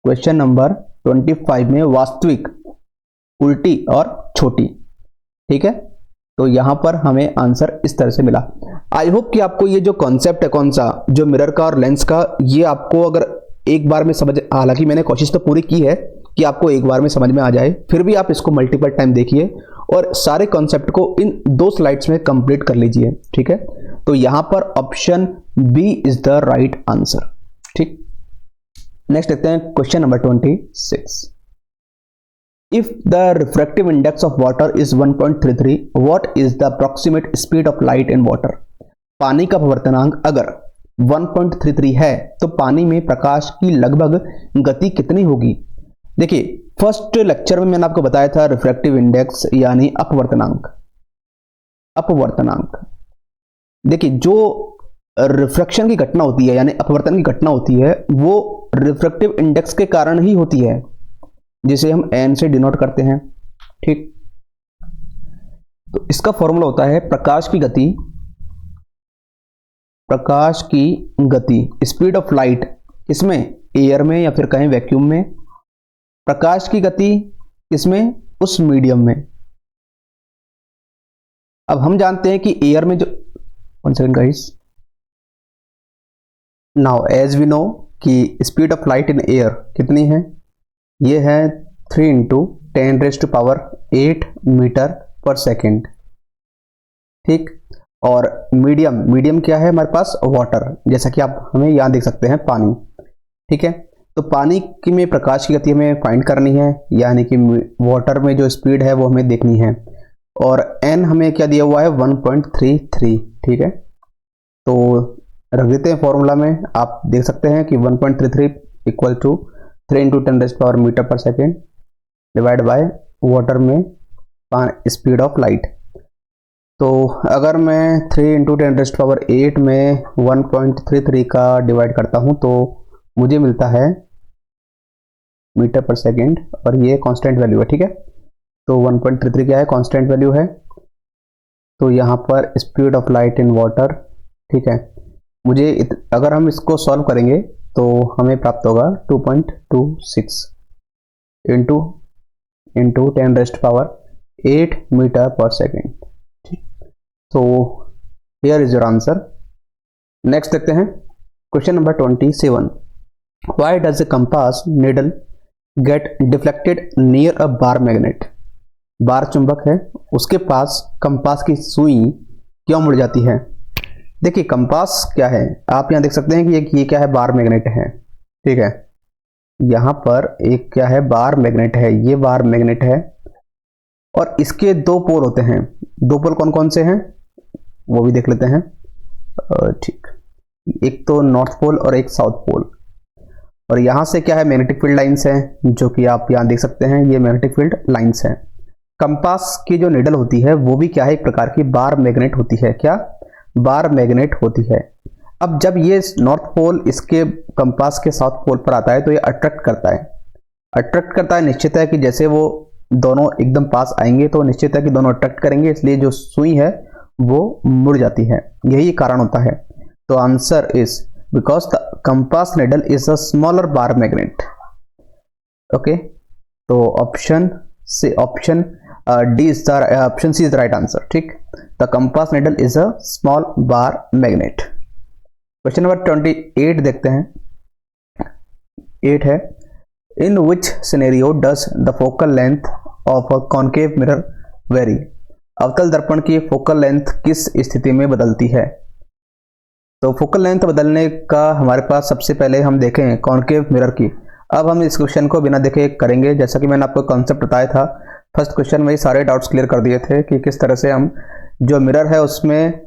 क्वेश्चन नंबर 25 में वास्तविक, उल्टी और छोटी, ठीक है। तो यहां पर हमें आंसर इस तरह से मिला। आई होप कि आपको ये जो कॉन्सेप्ट है, कौन सा, जो मिरर का और लेंस का, ये आपको अगर एक बार में समझ, हालांकि मैंने कोशिश तो पूरी की है कि आपको एक बार में समझ में आ जाए, फिर भी आप इसको मल्टीपल टाइम देखिए और सारे कॉन्सेप्ट को इन 2 स्लाइड्स में कंप्लीट कर लीजिए, ठीक है। तो यहां पर option B is the right answer, ठीक। नेक्स्ट देखते हैं question number 26, if the refractive index of water is 1.33 what is the approximate speed of light in water, पानी का अपवर्तनांक अगर 1.33 है तो पानी में प्रकाश की लगभग गति कितनी होगी। देखिए फर्स्ट लेक्चर में मैंने आपको बताया था रिफ्रैक्टिव इंडेक्स यानी अपवर्तनांक, अपवर्तनांक, देखिए जो रिफ्रैक्शन की घटना होती है यानी अपवर्तन की घटना होती है वो रिफ्रैक्टिव इंडेक्स के कारण ही होती है, जिसे हम n से डिनोट करते हैं, ठीक। तो इसका फॉर्मूला होता है प्रकाश की गति, प्रकाश की गति, स्पीड ऑफ लाइट, इसमें एयर में या फिर कहें वैक्यूम में, प्रकाश की गति इसमें, उस मीडियम में। अब हम जानते हैं कि एयर में जो, one second guys, now as we know कि speed of light in air कितनी है, ये है 3 × 10⁸ मीटर पर सेकेंड, ठीक। और मीडियम, मीडियम क्या है हमारे पास, वाटर, जैसा कि आप हमें यहां देख सकते हैं पानी, ठीक है। तो पानी की में प्रकाश की गति हमें फाइंड करनी है, यानी कि वाटर में जो स्पीड है वो हमें देखनी है, और n हमें क्या दिया हुआ है 1.33, ठीक है। तो रख देते हैं फॉर्मूला में, आप देख सकते हैं कि 1.33 इक्वल टू 3 × 10⁻⁻⁻ मीटर पर सेकेंड डिवाइड बाय वाटर में स्पीड ऑफ लाइट। तो अगर मैं 3 इंटू 10⁸ में 1.33 का डिवाइड करता हूँ तो मुझे मिलता है मीटर पर सेकेंड, और ये कांस्टेंट वैल्यू है, ठीक है। तो 1.33 क्या है, कांस्टेंट वैल्यू है। तो यहाँ पर speed of light in water, ठीक है। मुझे अगर हम इसको सॉल्व करेंगे तो हमें प्राप्त होगा 2.26 इंटू 10⁸ मीटर पर सेकेंड। तो here is your answer. Next देखते हैं question number 27। Why does a compass needle get deflected near a bar magnet? Bar चुंबक है, उसके पास कंपास की सुई क्यों मुड़ जाती है? देखिए कंपास क्या है, आप यहां देख सकते हैं कि ये क्या है, बार मैग्नेट है, ठीक है। यहां पर एक क्या है, बार मैग्नेट है, ये बार मैग्नेट है, और इसके दो पोल होते हैं। दो पोल कौन कौन से हैं वो भी देख लेते हैं, ठीक। एक तो नॉर्थ पोल और एक साउथ पोल। और यहां से क्या है, मैग्नेटिक फील्ड लाइंस हैं, जो कि आप यहां देख सकते हैं, ये मैग्नेटिक फील्ड लाइंस हैं। कंपास की जो निडल होती है वो भी क्या है, एक प्रकार की बार मैग्नेट होती है। क्या, बार मैग्नेट होती है। अब जब ये नॉर्थ पोल इसके कंपास के साउथ पोल पर आता है तो ये अट्रैक्ट करता है। अट्रैक्ट करता है, निश्चित है कि जैसे वो दोनों एकदम पास आएंगे तो निश्चित है कि दोनों अट्रैक्ट करेंगे, इसलिए जो सुई है वो मुड़ जाती है, यही कारण होता है। तो answer is because the compass needle is a smaller bar magnet. Okay, तो option C is the right answer, ठीक। The compass needle is a small bar magnet. Question number 28 देखते हैं। 8 है, in which scenario does the focal length of a concave mirror vary? अवतल दर्पण की फोकल लेंथ किस स्थिति में बदलती है? तो फोकल लेंथ बदलने का हमारे पास सबसे पहले हम देखें कॉन्केव मिरर की। अब हम इस क्वेश्चन को बिना देखे करेंगे, जैसा कि मैंने आपको कॉन्सेप्ट बताया था फर्स्ट क्वेश्चन में ही, सारे डाउट्स क्लियर कर दिए थे कि किस तरह से हम जो मिरर है उसमें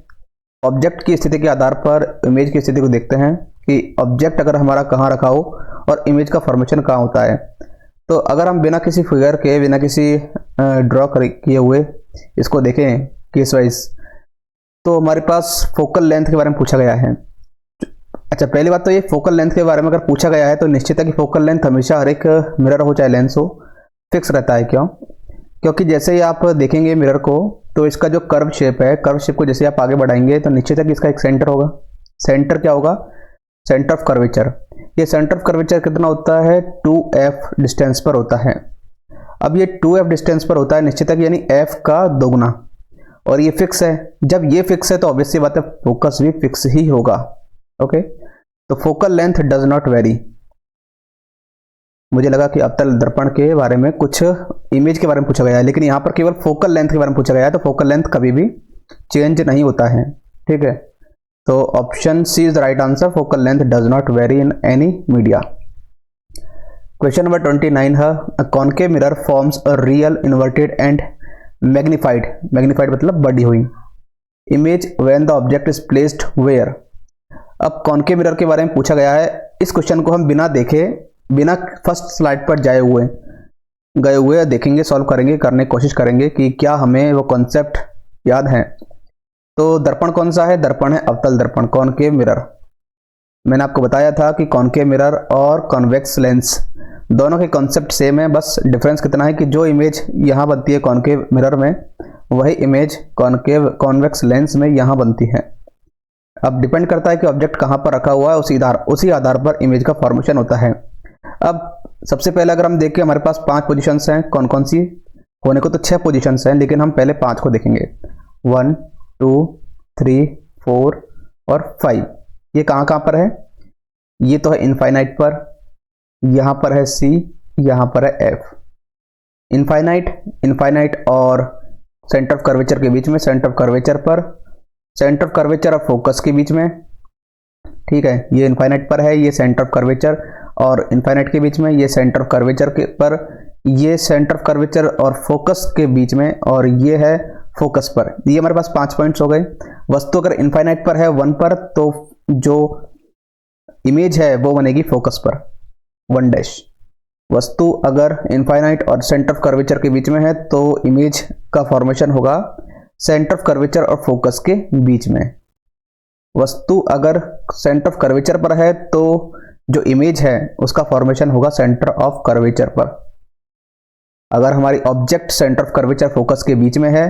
ऑब्जेक्ट की स्थिति के आधार पर इमेज की स्थिति को देखते हैं कि ऑब्जेक्ट अगर हमारा कहाँ रखा हो और इमेज का फॉर्मेशन कहाँ होता है। तो अगर हम बिना किसी फिगर के, बिना किसी ड्रॉ किए हुए इसको देखें केस वाइज, तो हमारे पास फोकल लेंथ के बारे में पूछा गया है। अच्छा, पहली बात तो ये फोकल लेंथ के बारे में अगर पूछा गया है तो निश्चित है कि फोकल लेंथ हमेशा हर एक मिरर हो चाहे लेंस हो फिक्स रहता है। क्यों? क्योंकि जैसे ही आप देखेंगे मिरर को तो इसका जो कर्व शेप है, कर्व शेप को जैसे आप आगे बढ़ाएंगे तो निश्चित है कि इसका एक सेंटर होगा। सेंटर क्या होगा? Centre of curvature. ये सेंटर ऑफ कर्वेचर कितना होता है? 2f डिस्टेंस पर होता है। अब ये 2f डिस्टेंस पर होता है, निश्चित है कि यानी f का दोगुना, और ये फिक्स है। जब ये फिक्स है तो ऑब्वियसली बात है फोकस भी फिक्स ही होगा। ओके, तो focal length does not very. मुझे लगा कि अवतल दर्पण के बारे में कुछ इमेज के बारे में पूछा गया है, लेकिन यहाँ पर केवल फोकल लेंथ के बारे में पूछा गया है, तो फोकल लेंथ कभी भी चेंज नहीं होता है, ठीक है। तो option C is the right answer, focal length does not vary in any media. Question number 29 है, a concave mirror forms a real inverted and magnified, magnified मतलब बड़ी हुई image when the object is placed where. अब कॉन्केव मिरर के बारे में पूछा गया है। इस क्वेश्चन को हम बिना देखे, बिना फर्स्ट स्लाइड पर गए हुए देखेंगे, सॉल्व करेंगे, करने की कोशिश करेंगे कि क्या हमें वो कॉन्सेप्ट याद है। तो दर्पण कौन सा है? दर्पण है अवतल दर्पण, कॉन्केव मिरर। मैंने आपको बताया था कि कॉन्केव मिरर और कॉन्वेक्स लेंस दोनों के कॉन्सेप्ट सेम है, बस डिफरेंस कितना है कि जो इमेज यहाँ बनती है कॉन्केव मिरर में, वही इमेज कॉन्वेक्स लेंस में यहाँ बनती है। अब डिपेंड करता है कि ऑब्जेक्ट कहाँ पर रखा हुआ है, उसी आधार पर इमेज का फॉर्मेशन होता है। अब सबसे पहले अगर हम देखें, हमारे पास 5 पोजीशंस हैं। कौन कौन सी? होने को तो 6 पोजीशंस हैं, लेकिन हम पहले 5 को देखेंगे। 1 2 3 4 और 5। ये कहाँ कहाँ पर है? ये तो है इनफाइनाइट पर, यहाँ पर है C, यहाँ पर है F। इनफाइनाइट और सेंटर ऑफ कर्वेचर के बीच में, सेंटर ऑफ कर्वेचर पर, सेंटर ऑफ कर्वेचर और फोकस के बीच में, ठीक है। ये इनफाइनाइट पर है, ये सेंटर ऑफ कर्वेचर और इनफाइनाइट के बीच में, ये सेंटर ऑफ कर्वेचर के पर, ये सेंटर ऑफ कर्वेचर और फोकस के बीच में, और ये है फोकस पर। ये हमारे पास 5 पॉइंट्स हो गए। वस्तु अगर इनफाइनाइट पर है 1 पर, तो जो इमेज है वो बनेगी फोकस पर 1 वस्तु अगर इनफाइनाइट और सेंटर ऑफ कर्वेचर के बीच में है तो इमेज का फॉर्मेशन होगा सेंटर ऑफ कर्वेचर और फोकस के बीच में। वस्तु अगर सेंटर ऑफ कर्वेचर पर है तो जो इमेज है उसका फॉर्मेशन होगा सेंटर ऑफ कर्वेचर पर। अगर हमारी object centre of curvature focus के बीच में है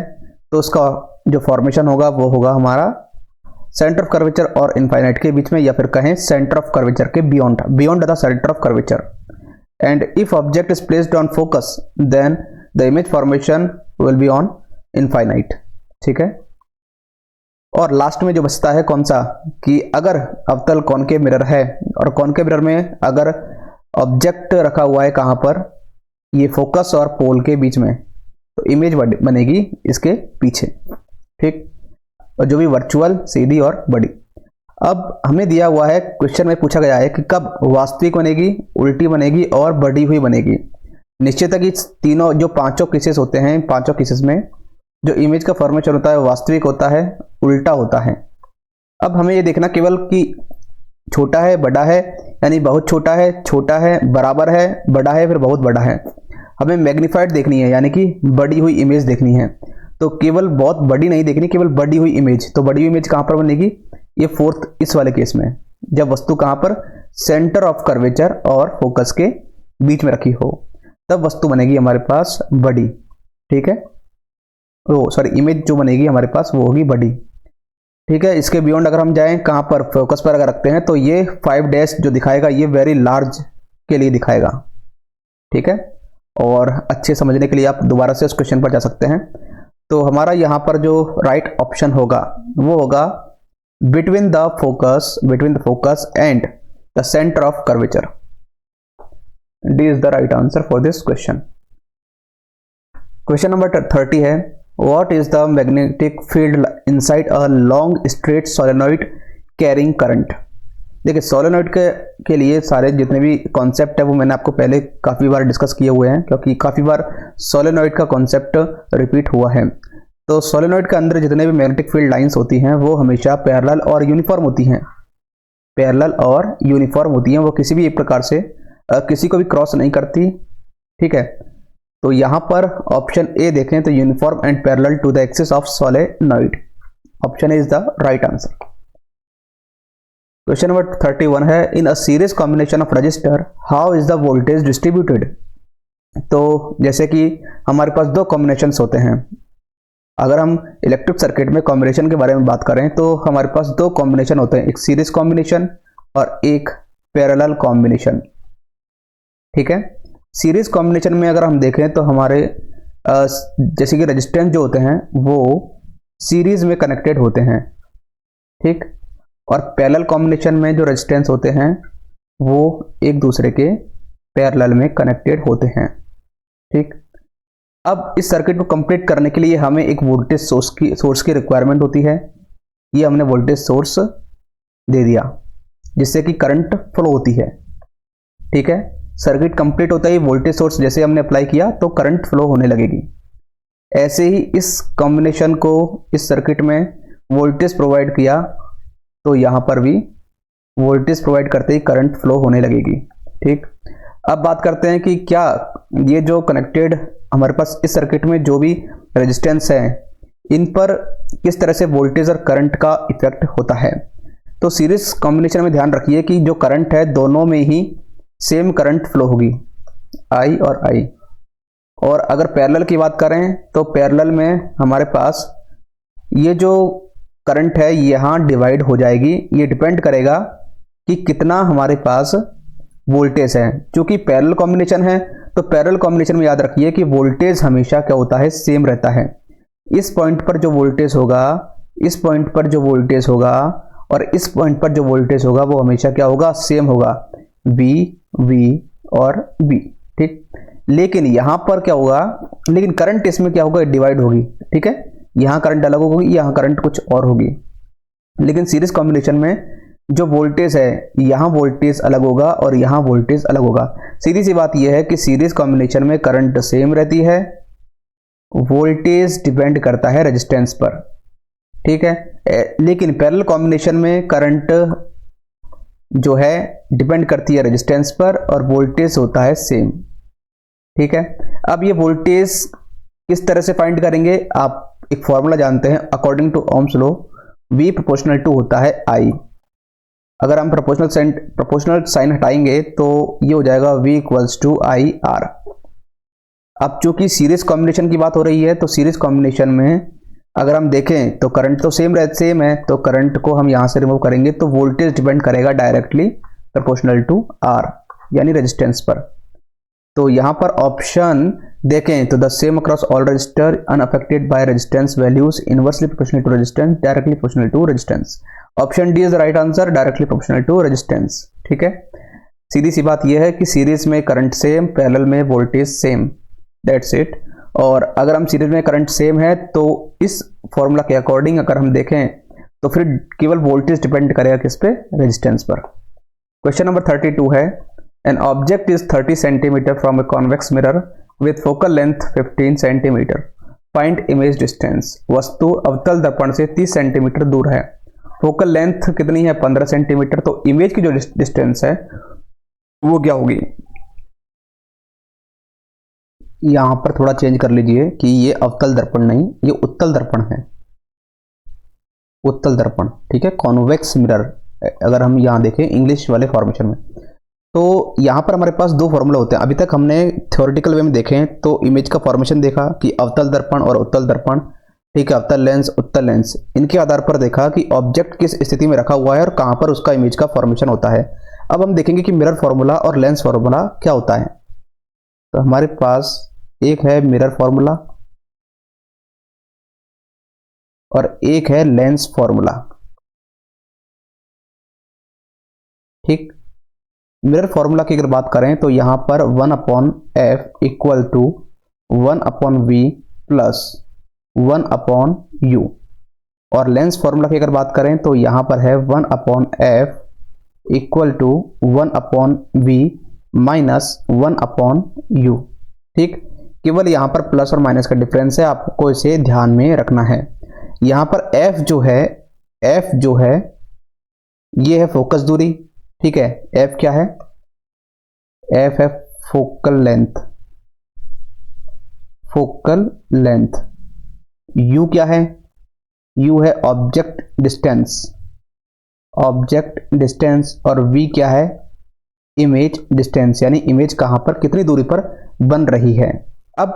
तो उसका जो फॉर्मेशन होगा वो होगा हमारा सेंटर ऑफ कर्वेचर और इनफाइनाइट के बीच में, या फिर कहें सेंटर ऑफ कर्वेचर के beyond the centre of curvature. And if object is placed on focus then the image formation will be on infinite. ठीक है। और लास्ट में जो बचता है कौन सा, कि अगर अवतल कॉनकेव मिरर है और कॉनकेव मिरर में अगर ऑब्जेक्ट रखा हुआ है कहां पर, ये फोकस और पोल के बीच में, तो इमेज बनेगी इसके पीछे। ठीक। और जो भी वर्चुअल, सीधी और बड़ी। अब हमें दिया हुआ है, क्वेश्चन में पूछा गया है कि कब वास्तविक बनेगी, उल्टी बनेगी और बढ़ी हुई बनेगी। निश्चित है कि तीनों जो पांचों केसेस होते हैं, पांचों केसेस में जो इमेज का फॉर्मेशन होता है वास्तविक होता है, उल्टा होता है। अब हमें ये देखना केवल कि छोटा है, बड़ा है, यानी बहुत छोटा है, बराबर है, बड़ा है, फिर बहुत बड़ा है। हमें मैग्नीफाइड देखनी है, यानी कि बड़ी हुई इमेज देखनी है। तो केवल बहुत बड़ी नहीं देखनी, केवल बड़ी हुई इमेज। तो बड़ी हुई इमेज कहां पर बनेगी, ये फोर्थ इस वाले केस में, जब वस्तु कहां पर सेंटर ऑफ कर्वेचर और फोकस के बीच में रखी हो, तब वस्तु बनेगी हमारे पास बड़ी। ठीक है। सॉरी, इमेज जो बनेगी हमारे पास वो होगी बड़ी। ठीक है। इसके बियॉन्ड अगर हम जाएं, कहां पर, फोकस पर अगर रखते हैं तो ये 5 डैश जो दिखाएगा ये वेरी लार्ज के लिए दिखाएगा। ठीक है। और अच्छे समझने के लिए आप दोबारा से इस क्वेश्चन पर जा सकते हैं। तो हमारा यहां पर जो राइट ऑप्शन होगा वो होगा between the focus and the centre of curvature. D is the right answer for this question. Question number 30 है, what is the magnetic field inside a long straight solenoid carrying current. देखिए, सोलेनॉइड के लिए सारे जितने भी कॉन्सेप्ट है वो मैंने आपको पहले काफ़ी बार डिस्कस किए हुए हैं, क्योंकि काफ़ी बार सोलेनॉइड का कॉन्सेप्ट रिपीट हुआ है। तो सोलेनॉइड के अंदर जितने भी मैग्नेटिक फील्ड लाइंस होती हैं वो हमेशा पैरेलल और यूनिफॉर्म होती हैं। पैरेलल और यूनिफॉर्म होती हैं, वो किसी भी एक प्रकार से किसी को भी क्रॉस नहीं करती। ठीक है। तो यहाँ पर ऑप्शन ए देखें तो uniform and parallel to the axis of solenoid, option is the right answer. Question number 31 है, in a series combination of resistor how is the voltage distributed. तो जैसे कि हमारे पास दो कॉम्बिनेशंस होते हैं। अगर हम इलेक्ट्रिक सर्किट में कॉम्बिनेशन के बारे में बात करें तो हमारे पास दो कॉम्बिनेशन होते हैं, एक सीरीज कॉम्बिनेशन और एक पैरेलल कॉम्बिनेशन। ठीक है। सीरीज कॉम्बिनेशन में अगर हम देखें तो हमारे जैसे कि रेजिस्टेंस जो होते हैं वो सीरीज में कनेक्टेड होते हैं। ठीक। और पैरेलल कॉम्बिनेशन में जो रेजिस्टेंस होते हैं वो एक दूसरे के पैरेलल में कनेक्टेड होते हैं। ठीक। अब इस सर्किट को कंप्लीट करने के लिए हमें एक वोल्टेज सोर्स की रिक्वायरमेंट होती है। ये हमने वोल्टेज सोर्स दे दिया जिससे कि करंट फ्लो होती है। ठीक है। सर्किट कंप्लीट होता ही वोल्टेज सोर्स जैसे हमने अप्लाई किया तो करंट फ्लो होने लगेगी। ऐसे ही इस कॉम्बिनेशन को, इस सर्किट में वोल्टेज प्रोवाइड किया तो यहां पर भी वोल्टेज प्रोवाइड करते ही करंट फ्लो होने लगेगी। ठीक। अब बात करते हैं कि क्या ये जो कनेक्टेड हमारे पास इस सर्किट में जो भी रेजिस्टेंस है इन पर किस तरह से वोल्टेज और करंट का इफेक्ट होता है। तो सीरीज कॉम्बिनेशन में ध्यान रखिए कि जो करंट है दोनों में ही सेम करंट फ्लो होगी, आई और आई। और अगर पैरेलल की बात करें तो पैरेलल में हमारे पास ये जो करंट है यहाँ डिवाइड हो जाएगी। ये डिपेंड करेगा कि कितना हमारे पास वोल्टेज है। क्योंकि पैरेलल कॉम्बिनेशन है तो पैरेलल कॉम्बिनेशन में याद रखिए कि वोल्टेज हमेशा क्या होता है, सेम रहता है। इस पॉइंट पर जो वोल्टेज होगा, इस पॉइंट पर जो वोल्टेज होगा और इस पॉइंट पर जो वोल्टेज होगा वो हमेशा क्या होगा, सेम होगा, V V और V। ठीक। लेकिन यहां पर क्या होगा, लेकिन करंट इसमें क्या होगा, डिवाइड होगी। ठीक है। यहां करंट अलग होगी, यहां करंट कुछ और होगी। लेकिन सीरीज कॉम्बिनेशन में जो वोल्टेज है यहां वोल्टेज अलग होगा और यहां वोल्टेज अलग होगा। सीधी सी बात यह है कि सीरीज कॉम्बिनेशन में करंट सेम रहती है, वोल्टेज डिपेंड करता है रेजिस्टेंस पर। ठीक है। लेकिन पैरेलल कॉम्बिनेशन में करंट जो है डिपेंड करती है रेजिस्टेंस पर और वोल्टेज होता है सेम। ठीक है। अब ये वोल्टेज किस तरह से फाइंड करेंगे, आप एक फॉर्मूला जानते हैं, according to Ohm's law V proportional to होता है I। अगर हम प्रोपोर्शनल साइन हटाएंगे तो ये हो जाएगा V equals to I R. अब चूंकि सीरीज कॉम्बिनेशन की बात हो रही है तो सीरीज कॉम्बिनेशन में अगर हम देखें तो करंट तो सेम है, तो करंट को हम यहां से रिमूव करेंगे तो वोल्टेज डिपेंड करेगा डायरेक्टली प्रोपोर्शनल टू R यानी रेजिस्टेंस पर। तो यहां पर ऑप्शन देखें तो the same across all resistor unaffected by resistance values inversely proportional to resistance directly proportional to resistance. Option D is the right answer, directly proportional to resistance. ठीक है, सीधी सी बात यह है कि सीरीज में करंट सेम, पैरेलल में वोल्टेज सेम, दैट्स इट। और अगर हम सीरीज में करंट सेम है तो इस फॉर्मूला के अकॉर्डिंग अगर हम देखें तो फिर केवल वोल्टेज डिपेंड करेगा किस पे, रेजिस्टेंस पर। क्वेश्चन नंबर 32 है, N object is 30 centimetre from a convex mirror with focal length 15 centimetre, find image distance. वस्तु अवतल दर्पण से 30 सेंटीमीटर दूर है, फोकल लेंथ कितनी है, 15 सेंटीमीटर, तो इमेज की जो डिस्टेंस है वो क्या होगी। यहां पर थोड़ा चेंज कर लीजिए कि ये अवतल दर्पण नहीं, ये उत्तल दर्पण है, उत्तल दर्पण। ठीक है, कॉन्वेक्स मिरर अगर हम यहां देखें इंग्लिश वाले फॉर्मेशन में, तो यहां पर हमारे पास दो फॉर्मूला होते हैं। अभी तक हमने थ्योरेटिकल वे में देखें तो इमेज का फॉर्मेशन देखा कि अवतल दर्पण और उत्तल दर्पण, ठीक है, अवतल लेंस उत्तल लेंस, इनके आधार पर देखा कि ऑब्जेक्ट किस स्थिति में रखा हुआ है और कहां पर उसका इमेज का फॉर्मेशन होता है। अब हम देखेंगे कि मिरर फॉर्मूला और लेंस फॉर्मूला क्या होता है। तो हमारे पास एक है मिरर फॉर्मूला और एक है लेंस फॉर्मूला। ठीक, मिरर फॉर्मूला की अगर बात करें तो यहां पर 1/f equal to 1/v plus 1/u, और लेंस फॉर्मूला की अगर बात करें तो यहां पर है 1/f equal to 1/v minus 1/u। ठीक, केवल यहां पर प्लस और माइनस का डिफरेंस है, आपको इसे ध्यान में रखना है। यहां पर f जो है ये है फोकस दूरी। ठीक है, f क्या है, f है focal length, focal length. u क्या है, u है ऑब्जेक्ट डिस्टेंस, ऑब्जेक्ट डिस्टेंस, और v क्या है, इमेज डिस्टेंस, यानी इमेज कहां पर कितनी दूरी पर बन रही है। अब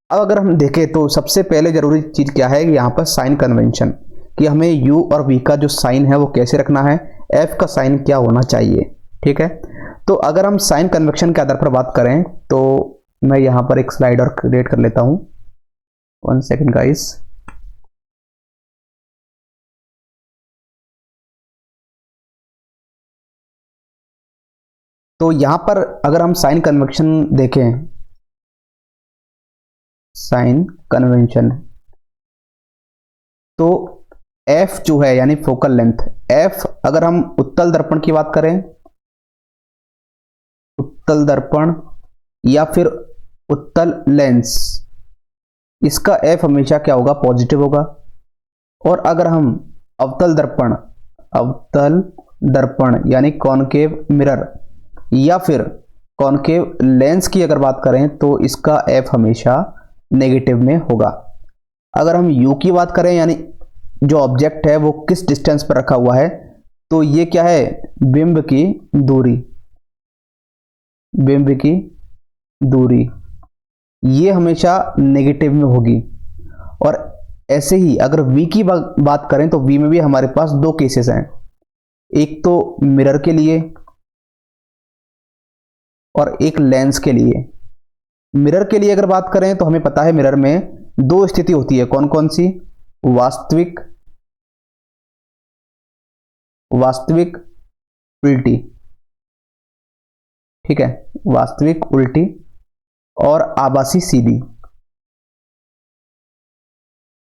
अगर हम देखें तो सबसे पहले जरूरी चीज क्या है, यहां पर साइन कन्वेंशन, कि हमें u और v का जो साइन है वो कैसे रखना है, f का साइन क्या होना चाहिए। ठीक है, तो अगर हम साइन कन्वेंशन के आधार पर बात करें तो मैं यहां पर एक स्लाइड और क्रिएट कर लेता हूं, 1 सेकेंड गाइस। तो यहां पर अगर हम साइन कन्वेंशन देखें, साइन कन्वेंशन, तो f जो है यानी फोकल लेंथ, f अगर हम उत्तल दर्पण की बात करें, उत्तल दर्पण या फिर उत्तल लेंस, इसका f हमेशा क्या होगा, पॉजिटिव होगा। और अगर हम अवतल दर्पण यानी कॉनकेव मिरर या फिर कॉनकेव लेंस की अगर बात करें तो इसका f हमेशा नेगेटिव में होगा। अगर हम u की बात करें यानी जो ऑब्जेक्ट है वो किस डिस्टेंस पर रखा हुआ है, तो ये क्या है, बिंब की दूरी, बिंब की दूरी, ये हमेशा नेगेटिव में होगी। और ऐसे ही अगर v की बात करें तो v में भी हमारे पास दो केसेस हैं, एक तो मिरर के लिए और एक लेंस के लिए। मिरर के लिए अगर बात करें तो हमें पता है मिरर में दो स्थिति होती है, कौन कौन सी, वास्तविक उल्टी, ठीक है, वास्तविक उल्टी और आभासी सीधी,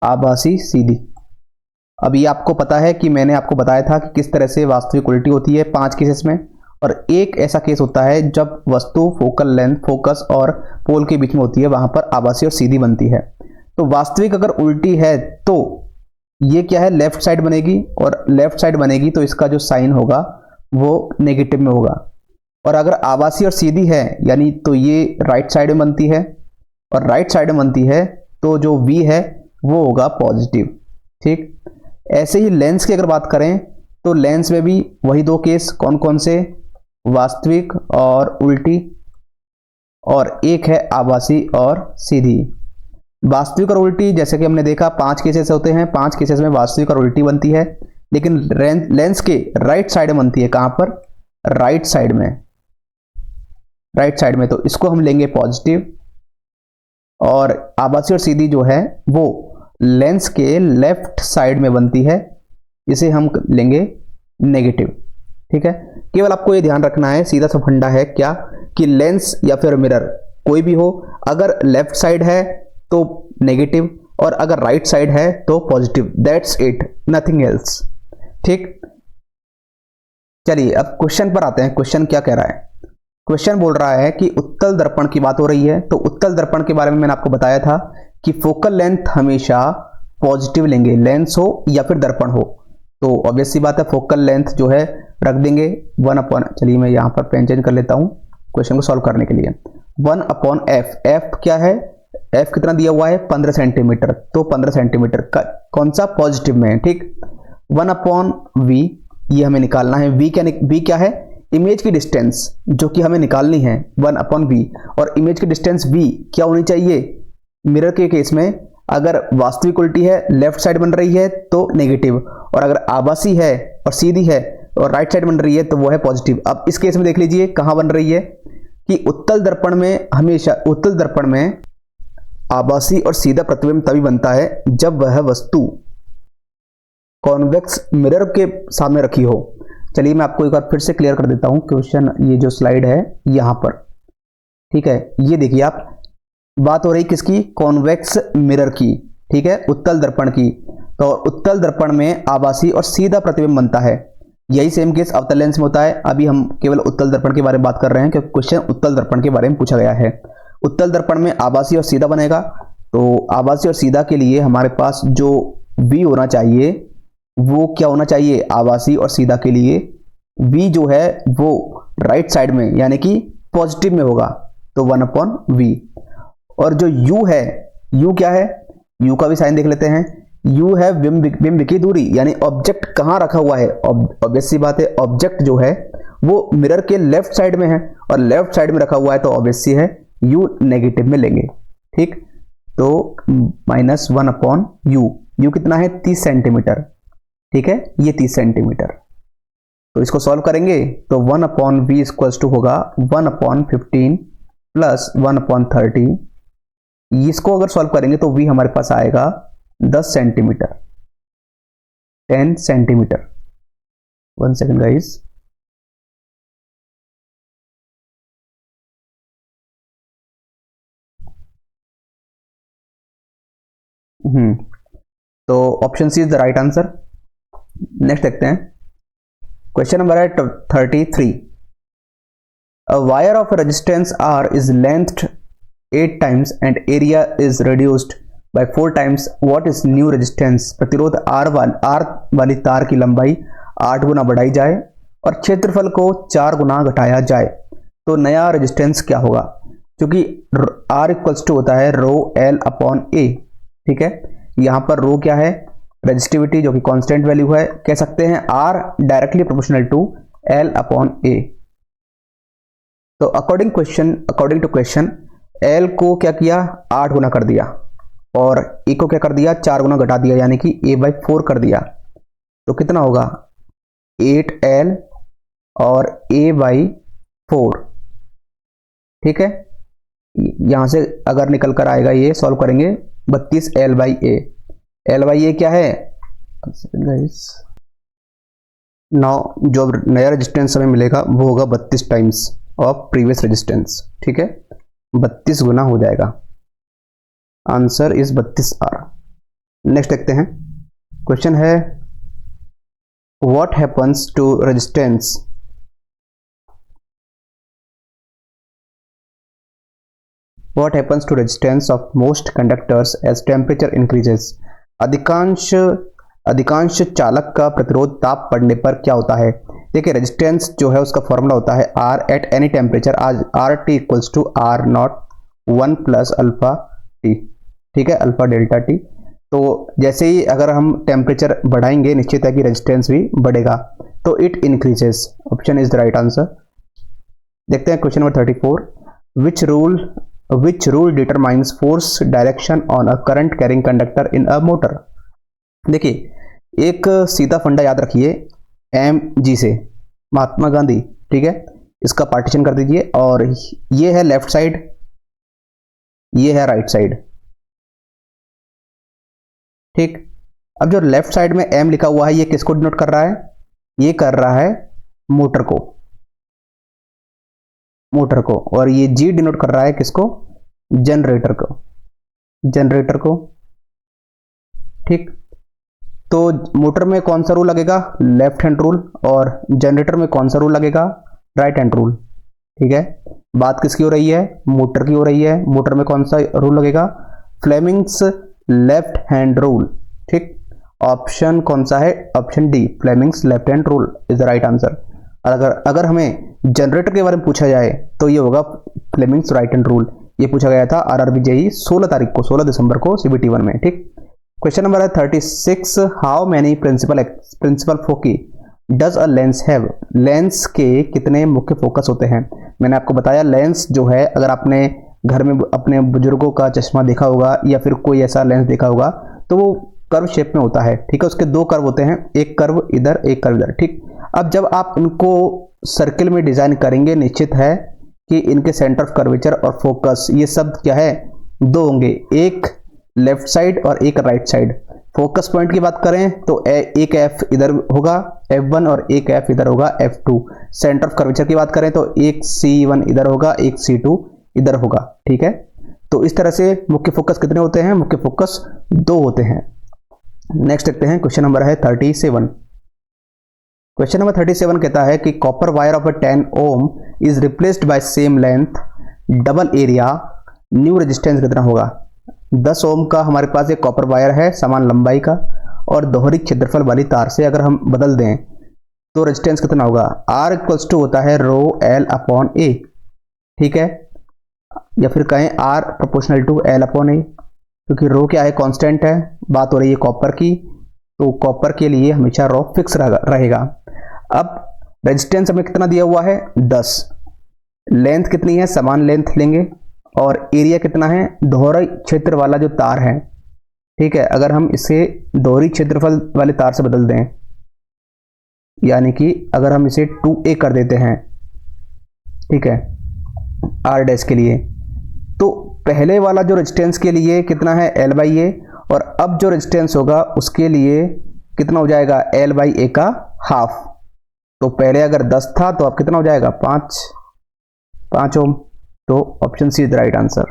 आभासी सीधी। अब ये आपको पता है कि मैंने आपको बताया था कि किस तरह से वास्तविक उल्टी होती है 5 केसेस में, और एक ऐसा केस होता है जब वस्तु फोकल लेंथ, फोकस और पोल के बीच में होती है, वहां पर आभासी और सीधी बनती है। तो वास्तविक अगर उल्टी है तो ये क्या है, लेफ्ट साइड बनेगी, और लेफ्ट साइड बनेगी तो इसका जो साइन होगा वो नेगेटिव में होगा। और अगर आभासी और सीधी है यानी तो ये राइट साइड में बनती है, और राइट साइड में बनती है तो जो v है वो होगा पॉजिटिव। ठीक, ऐसे ही लेंस की अगर बात करें तो लेंस में भी वही दो केस, कौन कौन से, वास्तविक और उल्टी, और एक है आभासी और सीधी। वास्तविक और उल्टी जैसे कि हमने देखा 5 केसेस होते हैं, 5 केसेस में वास्तविक और उल्टी बनती है, लेकिन लेंस के राइट साइड में बनती है। कहां पर? राइट साइड में, राइट साइड में, तो इसको हम लेंगे पॉजिटिव। और आभासी और सीधी जो है वो लेंस के लेफ्ट साइड में बनती है, इसे हम लेंगे नेगेटिव। ठीक है, केवल आपको ये ध्यान रखना है, सीधा सा फंडा है क्या, कि लेंस या फिर मिरर कोई भी हो, अगर लेफ्ट साइड है तो नेगेटिव और अगर राइट साइड है तो positive, that's it, nothing else. ठीक, चलिए अब क्वेश्चन पर आते हैं। क्वेश्चन क्या कह रहा है? क्वेश्चन बोल रहा है कि उत्तल दर्पण की बात हो रही है, तो उत्तल दर्पण के बारे में मैंने आपको बताया था कि फोकल लेंथ हमेशा पॉजिटिव लेंगे, लेंस हो या फिर दर्पण हो। तो ऑब्वियस सी बात है, फोकल लेंथ जो है रख देंगे 1/, चलिए मैं यहां पर पेन चेंज कर लेता हूं क्वेश्चन को सॉल्व करने के लिए। 1/f, एफ क्या है, एफ कितना दिया हुआ है 15 सेंटीमीटर, तो 15 सेंटीमीटर का कौन सा पॉजिटिव में है। ठीक, 1/v ये हमें निकालना है। v क्या है, इमेज की डिस्टेंस जो कि हमें निकालनी है 1/v, और इमेज की डिस्टेंस v क्या होनी चाहिए, मिरर के केस में अगर वास्तविक उल्टी है, लेफ्ट साइड बन रही है तो नेगेटिव, और अगर आभासी है और सीधी है और राइट साइड बन रही है तो वो है पॉजिटिव। अब इस केस में देख लीजिए कहां बन रही है, कि उत्तल दर्पण में हमेशा, उत्तल दर्पण में आभासी और सीधा प्रतिबिंब तभी बनता है जब वह वस्तु कॉन्वेक्स मिरर के सामने रखी हो। चलिए मैं आपको एक बार फिर से क्लियर कर देता हूं क्वेश्चन, ये जो स्लाइड है यहां पर। ठीक है, ये देखिए आप, बात हो रही किसकी, कॉन्वेक्स मिरर की। ठीक है, उत्तल दर्पण की। तो उत्तल दर्पण में आभासी और सीधा प्रतिबिंब बनता है। यही सेम केस अवतल लेंस में होता है। अभी हम केवल उत्तल दर्पण के बारे में बात कर रहे हैं क्योंकि क्वेश्चन उत्तल दर्पण के बारे में पूछा गया है। उत्तल दर्पण में आभासी और सीधा बनेगा, तो आभासी और सीधा के लिए हमारे पास जो v होना चाहिए वो क्या होना चाहिए, आभासी और सीधा के लिए v जो है वो राइट साइड में यानी कि पॉजिटिव में होगा, तो 1/v। और जो u है, u क्या है, u का भी साइन देख लेते हैं। u है बिंब की दूरी, यानी ऑब्जेक्ट कहां रखा हुआ है। ऑब्वियस सी बात है, ऑब्जेक्ट जो है वो मिरर के लेफ्ट साइड में है और लेफ्ट साइड में रखा हुआ है, तो ऑब्वियस सी है u नेगेटिव में लेंगे। ठीक, तो -1/u, u कितना है 30 सेंटीमीटर। ठीक है, ये 30 सेंटीमीटर। तो इसको सॉल्व करेंगे तो 1/v इक्वल्स टू होगा 1/15 प्लस 1/30। इसको अगर सॉल्व करेंगे तो v हमारे पास आएगा 10 सेंटीमीटर, 10 सेंटीमीटर। 1 सेकेंड गाइस, तो option C is the right answer. Next देखते हैं, क्वेश्चन नंबर है 33। A wire of resistance R is lengthed 8 times and area is reduced by 4 times. What is new resistance? प्रतिरोध R वाली तार की लंबाई 8 गुना बढ़ाई जाए और क्षेत्रफल को 4 गुना घटाया जाए तो नया रेजिस्टेंस क्या होगा? क्योंकि R इक्वल्स टू होता है रो L अपॉन A। ठीक है, यहां पर रो क्या है, रेजिस्टिविटी जो कि कांस्टेंट वैल्यू है, कह सकते हैं R directly proportional to L upon A। तो अकॉर्डिंग टू क्वेश्चन L को क्या किया, 8 गुना कर दिया और A को क्या कर दिया, 4 गुना घटा दिया, यानी कि A/4 कर दिया। तो कितना होगा 8L और A/4। ठीक है, यहां से अगर निकल कर आएगा, ये सॉल्व करेंगे 32L/A। L/A क्या है, नाउ जो नया रेजिस्टेंस हमें मिलेगा वो होगा 32 टाइम्स ऑफ प्रीवियस रेजिस्टेंस। ठीक है, 32 गुना हो जाएगा। Answer is 32R। नेक्स्ट देखते हैं, क्वेश्चन है what happens to resistance of most conductors as temperature increases? अधिकांश चालक का प्रतिरोध ताप बढ़ने पर क्या होता है? देखिए, रेजिस्टेंस जो है उसका फॉर्मूला होता है R एट एनी टेम्परेचर, आज RT equals to R naught 1 plus alpha T। ठीक है, अल्फा डेल्टा T। तो जैसे ही अगर हम टेम्परेचर बढ़ाएंगे निश्चित है कि रेजिस्टेंस भी बढ़ेगा, तो it increases. Option is the right answer. देखते हैं question number 34। Which rule determines force direction on a current carrying conductor in a motor. देखिए एक सीधा फंडा याद रखिए एम जी से, महात्मा गांधी, ठीक है, इसका पार्टीशन कर दीजिए और ये है लेफ्ट साइड, ये है राइट साइड, ठीक। अब जो लेफ्ट साइड में एम लिखा हुआ है ये किसको डिनोट कर रहा है, ये कर रहा है मोटर को, मोटर को, और ये जी डिनोट कर रहा है किसको, जनरेटर को, जनरेटर को, ठीक। तो मोटर में कौन सा रूल लगेगा, लेफ्ट हैंड रूल, और जनरेटर में कौन सा रूल लगेगा, राइट हैंड रूल, ठीक है। बात किसकी हो रही है, मोटर की हो रही है। मोटर में कौन सा रूल लगेगा, फ्लेमिंग्स लेफ्ट हैंड रूल, ठीक। ऑप्शन कौन सा है, option D, Fleming's left hand rule is the right answer. अगर हमें जनरेटर के बारे में पूछा जाए तो ये होगा फ्लेमिंग्स राइट हैंड रूल। ये पूछा गया था आरआरबी जेईई 16 दिसंबर को सीबीटी 1 में, ठीक। क्वेश्चन नंबर है 36। How many principal foci does a lens have. Lens के कितने मुख्य फोकस होते हैं। मैंने आपको बताया लेंस जो है, अगर आपने घर में अपने बुजुर्गों का चश्मा देखा होगा या फिर कोई ऐसा लेंस देखा होगा तो वो कर्व शेप में होता है, ठीक है। उसके दो कर्व होते हैं, एक कर्व इधर एक कर्व इधर, ठीक। अब जब आप इनको सर्किल में डिजाइन करेंगे निश्चित है कि इनके सेंटर ऑफ कर्वेचर और फोकस ये सब क्या है, दो होंगे, एक लेफ्ट साइड और एक राइट साइड। फोकस पॉइंट की बात करें तो एक एफ इधर होगा F1 और एक एफ इधर होगा F2। सेंटर ऑफ कर्वेचर की बात करें तो एक C1 इधर होगा, एक C2 इधर होगा, ठीक है। तो इस तरह से मुख्य फोकस कितने होते हैं, मुख्य फोकस दो होते हैं। नेक्स्ट देखते हैं क्वेश्चन नंबर है 37। क्वेश्चन नंबर 37 कहता है कि copper wire of 10 ohm is replaced by same length double area, new resistance कितना होगा। 10 ओम का हमारे पास एक कॉपर वायर है समान लंबाई का, और दोहरी क्षेत्रफल वाली तार से अगर हम बदल दें तो रेजिस्टेंस कितना होगा। R इक्वल्स टू होता है रो L अपॉन A, ठीक है, या फिर कहें R proportional to L upon A, क्योंकि रो क्या है, कांस्टेंट है। बात हो रही है कॉपर की, तो कॉपर के लिए हमेशा रो फिक्स रहेगा। अब रेजिस्टेंस हमें कितना दिया हुआ है 10, लेंथ कितनी है, समान लेंथ लेंगे, और एरिया कितना है, दोहरी क्षेत्र वाला जो तार है, ठीक है। अगर हम इसे दोहरी क्षेत्रफल वाले तार से बदल दें, यानी कि अगर हम इसे 2a कर देते हैं, ठीक है, R डैश के लिए, तो पहले वाला जो रेजिस्टेंस के लिए कितना है L/A, और अब जो रेजिस्टेंस होगा उसके लिए कितना हो जाएगा L/A का हाफ। तो पहले अगर 10 था तो अब कितना हो जाएगा 5 ओम। तो option C is the right answer.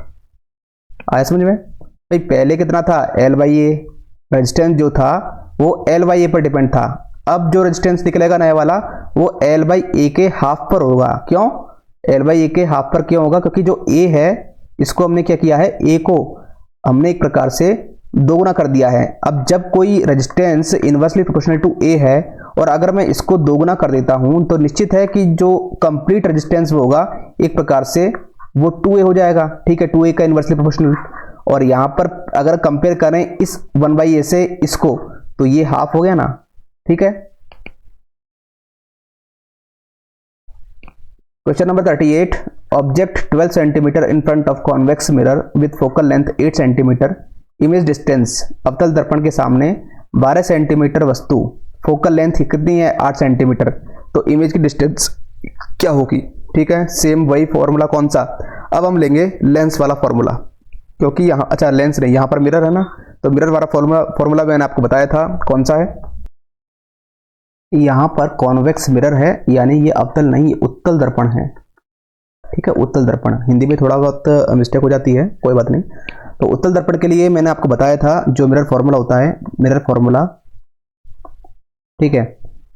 आया समझ में भाई, पहले कितना था L/A, रेजिस्टेंस जो था वो L/A पर डिपेंड था। अब जो रेजिस्टेंस निकलेगा नया वाला वो L/A के हाफ पर होगा। क्यों L/A के हाफ पर क्यों होगा, क्योंकि जो A है इसको हमने क्या किया है, A को हमने एक प्रकार से दोगुना कर दिया है। अब जब कोई resistance inversely proportional to A है और अगर मैं इसको दोगुना कर देता हूं तो निश्चित है कि जो कंप्लीट रेजिस्टेंस वो होगा एक प्रकार से वो 2a हो जाएगा, ठीक है, 2a का इनवर्सली प्रोपोर्शनल। और यहां पर अगर कंपेयर करें इस 1/a से इसको, तो ये हाफ हो गया ना, ठीक है। Question number 38। Object 12 centimetre in front of convex mirror with focal length 8 centimetre, image distance, अवतल दर्पण के सामने 12 सेंटीमीटर वस्तु, फोकल लेंथ कितनी है 8 सेंटीमीटर, तो इमेज की डिस्टेंस क्या होगी, ठीक है। सेम वही फॉर्मूला, कौन सा, अब हम लेंगे लेंस वाला फॉर्मूला, क्योंकि यहाँ, अच्छा लेंस नहीं, यहाँ पर मिरर है ना, तो मिरर वाला फॉर्मूला मैंने आपको बताया था, कौन सा है, यहाँ पर कॉन्वेक्स मिरर है, यानी ये अवतल नहीं, ये उत्तल दर्पण है, ठीक है, उत्तल दर्पण। हिंदी में थोड़ा बहुत मिस्टेक हो जाती है, कोई बात नहीं। तो उत्तल दर्पण के लिए मैंने आपको बताया था जो मिरर फॉर्मूला होता है, मिरर फॉर्मूला, ठीक है,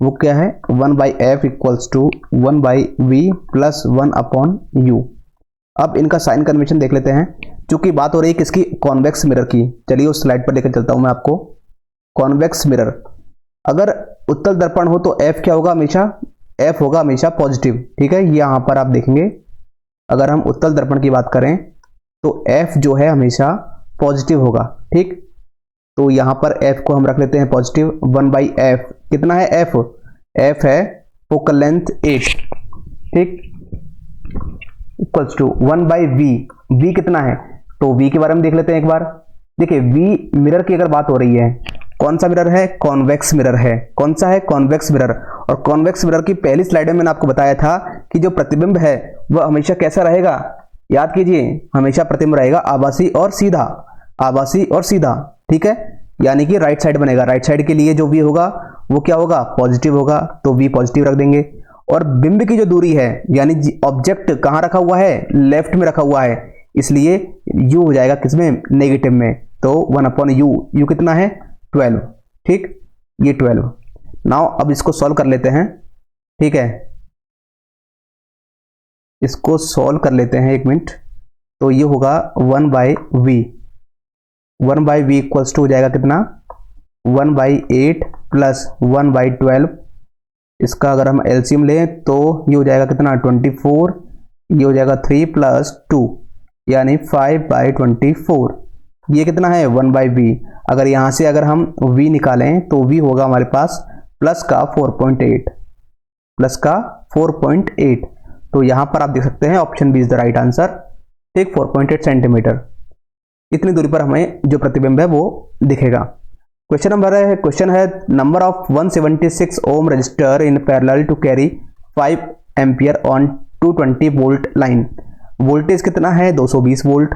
वो क्या है, 1/f equals to 1/v plus 1/u। अब इनका साइन कन्वेंशन देख लेते हैं, क्योंकि बात हो रही है किसकी, कॉन्वेक्स मिरर की। चलिए उस स्लाइड पर लेकर चलता हूं मैं आपको। कॉन्वेक्स मिरर, अगर उत्तल दर्पण हो तो f क्या होगा, हमेशा f होगा हमेशा पॉजिटिव, ठीक है। यहां पर आप देखेंगे अगर हम उत्तल दर्पण की बात करें तो f जो है हमेशा पॉजिटिव होगा, ठीक। तो यहाँ पर f को हम रख लेते हैं पॉजिटिव 1/f। कितना है f? f है फोकल लेंथ 8, ठीक, इक्वल्स टू 1/v। v कितना है? तो v के बारे में देख लेते हैं एक बार। देखिए v मिरर की अगर बात हो रही है, कौन सा मिरर है? कॉन्वेक्स मिरर है। कौन सा है? Convex mirror. और कॉन्वेक्स मिरर की पहली स्लाइड में मैंने आपको बताया था कि जो प्रतिबिंब है वह हमेशा कैसा रहेगा? याद कीजिए, हमेशा प्रतिबिंब रहेगा आभासी और सीधा, आभासी और सीधा, ठीक है, यानी कि राइट साइड बनेगा। राइट साइड के लिए जो v होगा वो क्या होगा? पॉजिटिव होगा, तो v पॉजिटिव रख देंगे। और बिंब की जो दूरी है, यानी ऑब्जेक्ट कहाँ रखा हुआ है? लेफ्ट में रखा हुआ है, इसलिए u हो जाएगा किसमें? नेगेटिव में। तो 1/u, u कितना है? 12, ठीक, ये 12। नाउ अब इसको सॉल्व कर लेते हैं, ठीक है, इसको सॉल्व कर लेते हैं, एक मिनट। तो ये होगा 1/v, 1/v इक्वल्स टू हो जाएगा कितना? 1/8 प्लस 1/12। इसका अगर हम एलसीएम लें तो ये हो जाएगा कितना? 24। ये हो जाएगा 3 प्लस 2 यानी 5/24। ये कितना है? 1/v। अगर यहाँ से अगर हम v निकालें तो v होगा हमारे पास प्लस का 4.8, प्लस का 4.8। तो यहाँ पर आप देख सकते हैं option B is the right answer, ठीक, 4.8 सेंटीमीटर। इतनी दूरी पर हमें जो प्रतिबिंब है वो दिखेगा। क्वेश्चन है number of 176 ohm resistor in parallel to carry 5 ampere on 220 volt line. Voltage कितना है? 220 वोल्ट।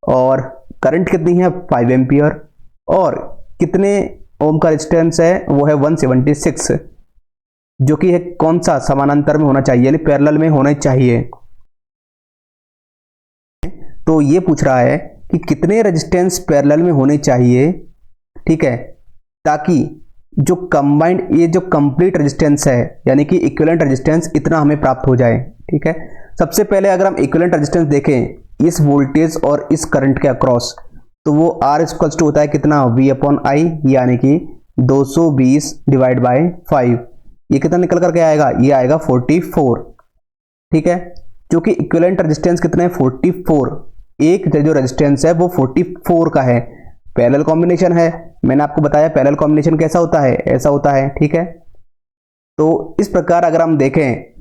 और करंट कितनी है? 5 एम्पियर। और कितने ओम का रेजिस्टेंस है? वो है 176, जो कि है कौन सा? समानांतर में होना चाहिए, यानी पैरेलल में होना चाहिए। तो ये पूछ रहा है कि कितने रेजिस्टेंस पैरेलल में होने चाहिए, ठीक है, ताकि जो कंबाइंड, ये जो कंप्लीट रेजिस्टेंस है, यानी कि इक्विवेलेंट रेजिस्टेंस इतना हमें प्राप्त हो जाए, ठीक है। सबसे पहले अगर हम इक्विवेलेंट रेजिस्टेंस देखें इस वोल्टेज और इस करंट के अक्रॉस, तो वो R इक्वल्स टू होता है कितना? V/I, यानी कि 220 डिवाइड बाय 5। ये कितना निकल करके आएगा? ये आएगा 44, ठीक है, क्योंकि इक्विवेलेंट रेजिस्टेंस कितना है? 44। एक जो रेजिस्टेंस है वो 44 का है। पैरेलल कॉम्बिनेशन है, मैंने आपको बताया पैरेलल कॉम्बिनेशन कैसा होता है, ऐसा होता है, ठीक है। तो इस प्रकार अगर हम देखें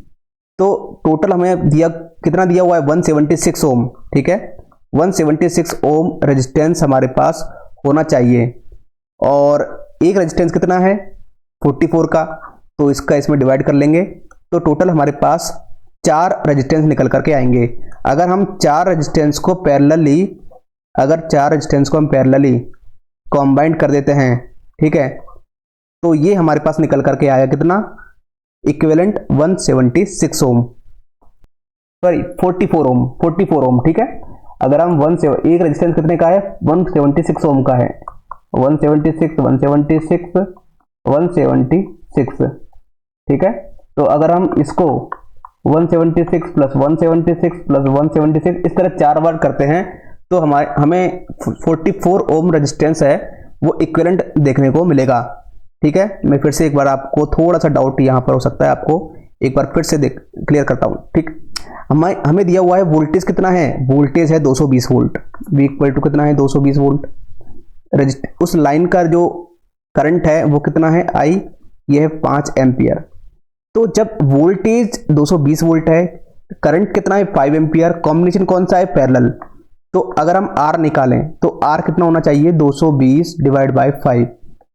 तो टोटल हमें दिया कितना दिया हुआ है? 176 ओम, ठीक है, 176 ओम रेजिस्टेंस हमारे पास होना चाहिए। और एक रेजिस्टेंस कितना है? 44 का, तो इसका इसमें डिवाइड कर लेंगे तो टोटल हमारे पास 4 रेजिस्टेंस निकल करके आएंगे। अगर हम 4 रेजिस्टेंस को पैरेलली, अगर 4 रेजिस्टेंस को हम पैरेलली कॉम्बाइंड कर देते हैं, ठीक है, तो ये हमारे पास निकल करके आया कितना? इक्विवेलेंट 176 ओम, सॉरी 44 ओम, 44 ओम, ठीक है। अगर हम एक रेजिस्टेंस कितने का है? 176 ओम का है, 176, 176, 176, ठीक है। तो अगर हम इसको 176 प्लस 176 प्लस 176 इस तरह 4 बार करते हैं तो हमें 44 ओम रेजिस्टेंस है वो इक्विवेलेंट देखने को मिलेगा, ठीक है। मैं फिर से एक बार आपको थोड़ा सा डाउट यहाँ पर हो सकता है, आपको एक बार फिर से क्लियर करता हूँ, ठीक। हमें दिया हुआ है वोल्टेज कितना है? वोल्टेज है 220 वोल्ट, V इक्वल टू कितना है? 220 वोल्ट। उस लाइन का जो करंट है वो कितना है? I, ये है 5 एम्पियर। तो जब वोल्टेज 220 वोल्ट है, करंट कितना है? 5 एम्पियर, कॉम्बिनेशन कौन सा है? पैरेलल। तो अगर हम R निकालें तो R कितना होना चाहिए? 220 डिवाइड बाय 5,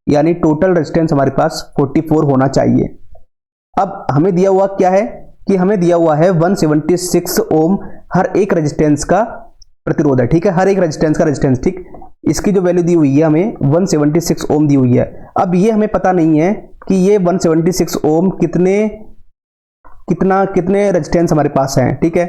यानी टोटल रेजिस्टेंस हमारे पास 44 होना चाहिए। अब हमें दिया हुआ क्या है कि हमें दिया हुआ है 176 ओम हर एक रेजिस्टेंस का प्रतिरोध है, ठीक है, हर एक रेजिस्टेंस का रेजिस्टेंस, ठीक। इसकी जो वैल्यू दी हुई है हमें 176 ओम दी हुई है। अब ये हमें पता नहीं है कि ये 176 ओम कितने रेजिस्टेंस हमारे पास हैं, ठीक है।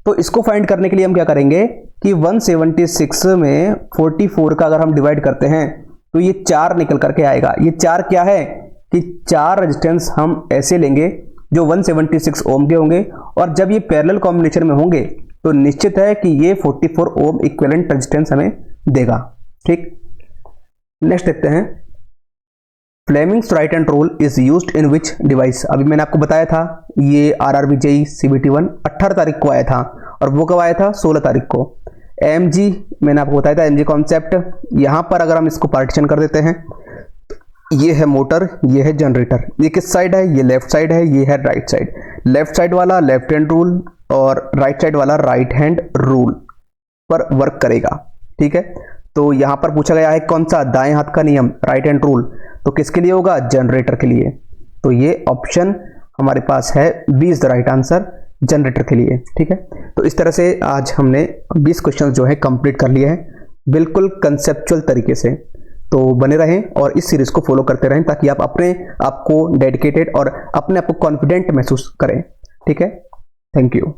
तो इसको फाइंड करने के लिए हम क्या करेंगे कि 176 में 44 का अगर हम डिवाइड करते हैं तो ये 4 निकल करके आएगा। ये 4 क्या है कि 4 रेजिस्टेंस हम ऐसे लेंगे जो 176 ओम के होंगे, और जब ये पैरेलल कॉम्बिनेशन में होंगे तो निश्चित है कि ये 44 ओम इक्विवेलेंट रेजिस्टेंस हमें देगा, ठीक। नेक्स्ट देखते हैं, Fleming's right hand rule is used in which device. अभी मैंने आपको बताया था ये RRB JEE CBT 1 18 तारीख को आया था, और वो कब आया था? 16 तारीख को। AMG मैंने आपको बताया था, AMG कॉन्सेप्ट। यहाँ पर अगर हम इसको पार्टीशन कर देते हैं, ये है मोटर, ये है जनरेटर। ये किस साइड है? ये लेफ्ट साइड है, ये है राइट साइड। लेफ्ट साइड वाला लेफ्ट हैंड रूल और राइट साइड वाला राइट हैंड रूल पर वर्क करेगा, ठीक है। तो यहां पर पूछा गया है कौन सा? दाएं हाथ का नियम, राइट हैंड रूल। तो किसके लिए होगा? जनरेटर के लिए। तो ये ऑप्शन हमारे पास है B is the right answer, generator के लिए, ठीक है। तो इस तरह से आज हमने 20 क्वेश्चन जो है कंप्लीट कर लिए हैं, बिल्कुल कंसेप्चुअल तरीके से। तो बने रहें और इस सीरीज को फॉलो करते रहें ताकि आप अपने आप को डेडिकेटेड और अपने आप को कॉन्फिडेंट महसूस करें, ठीक है। Thank you.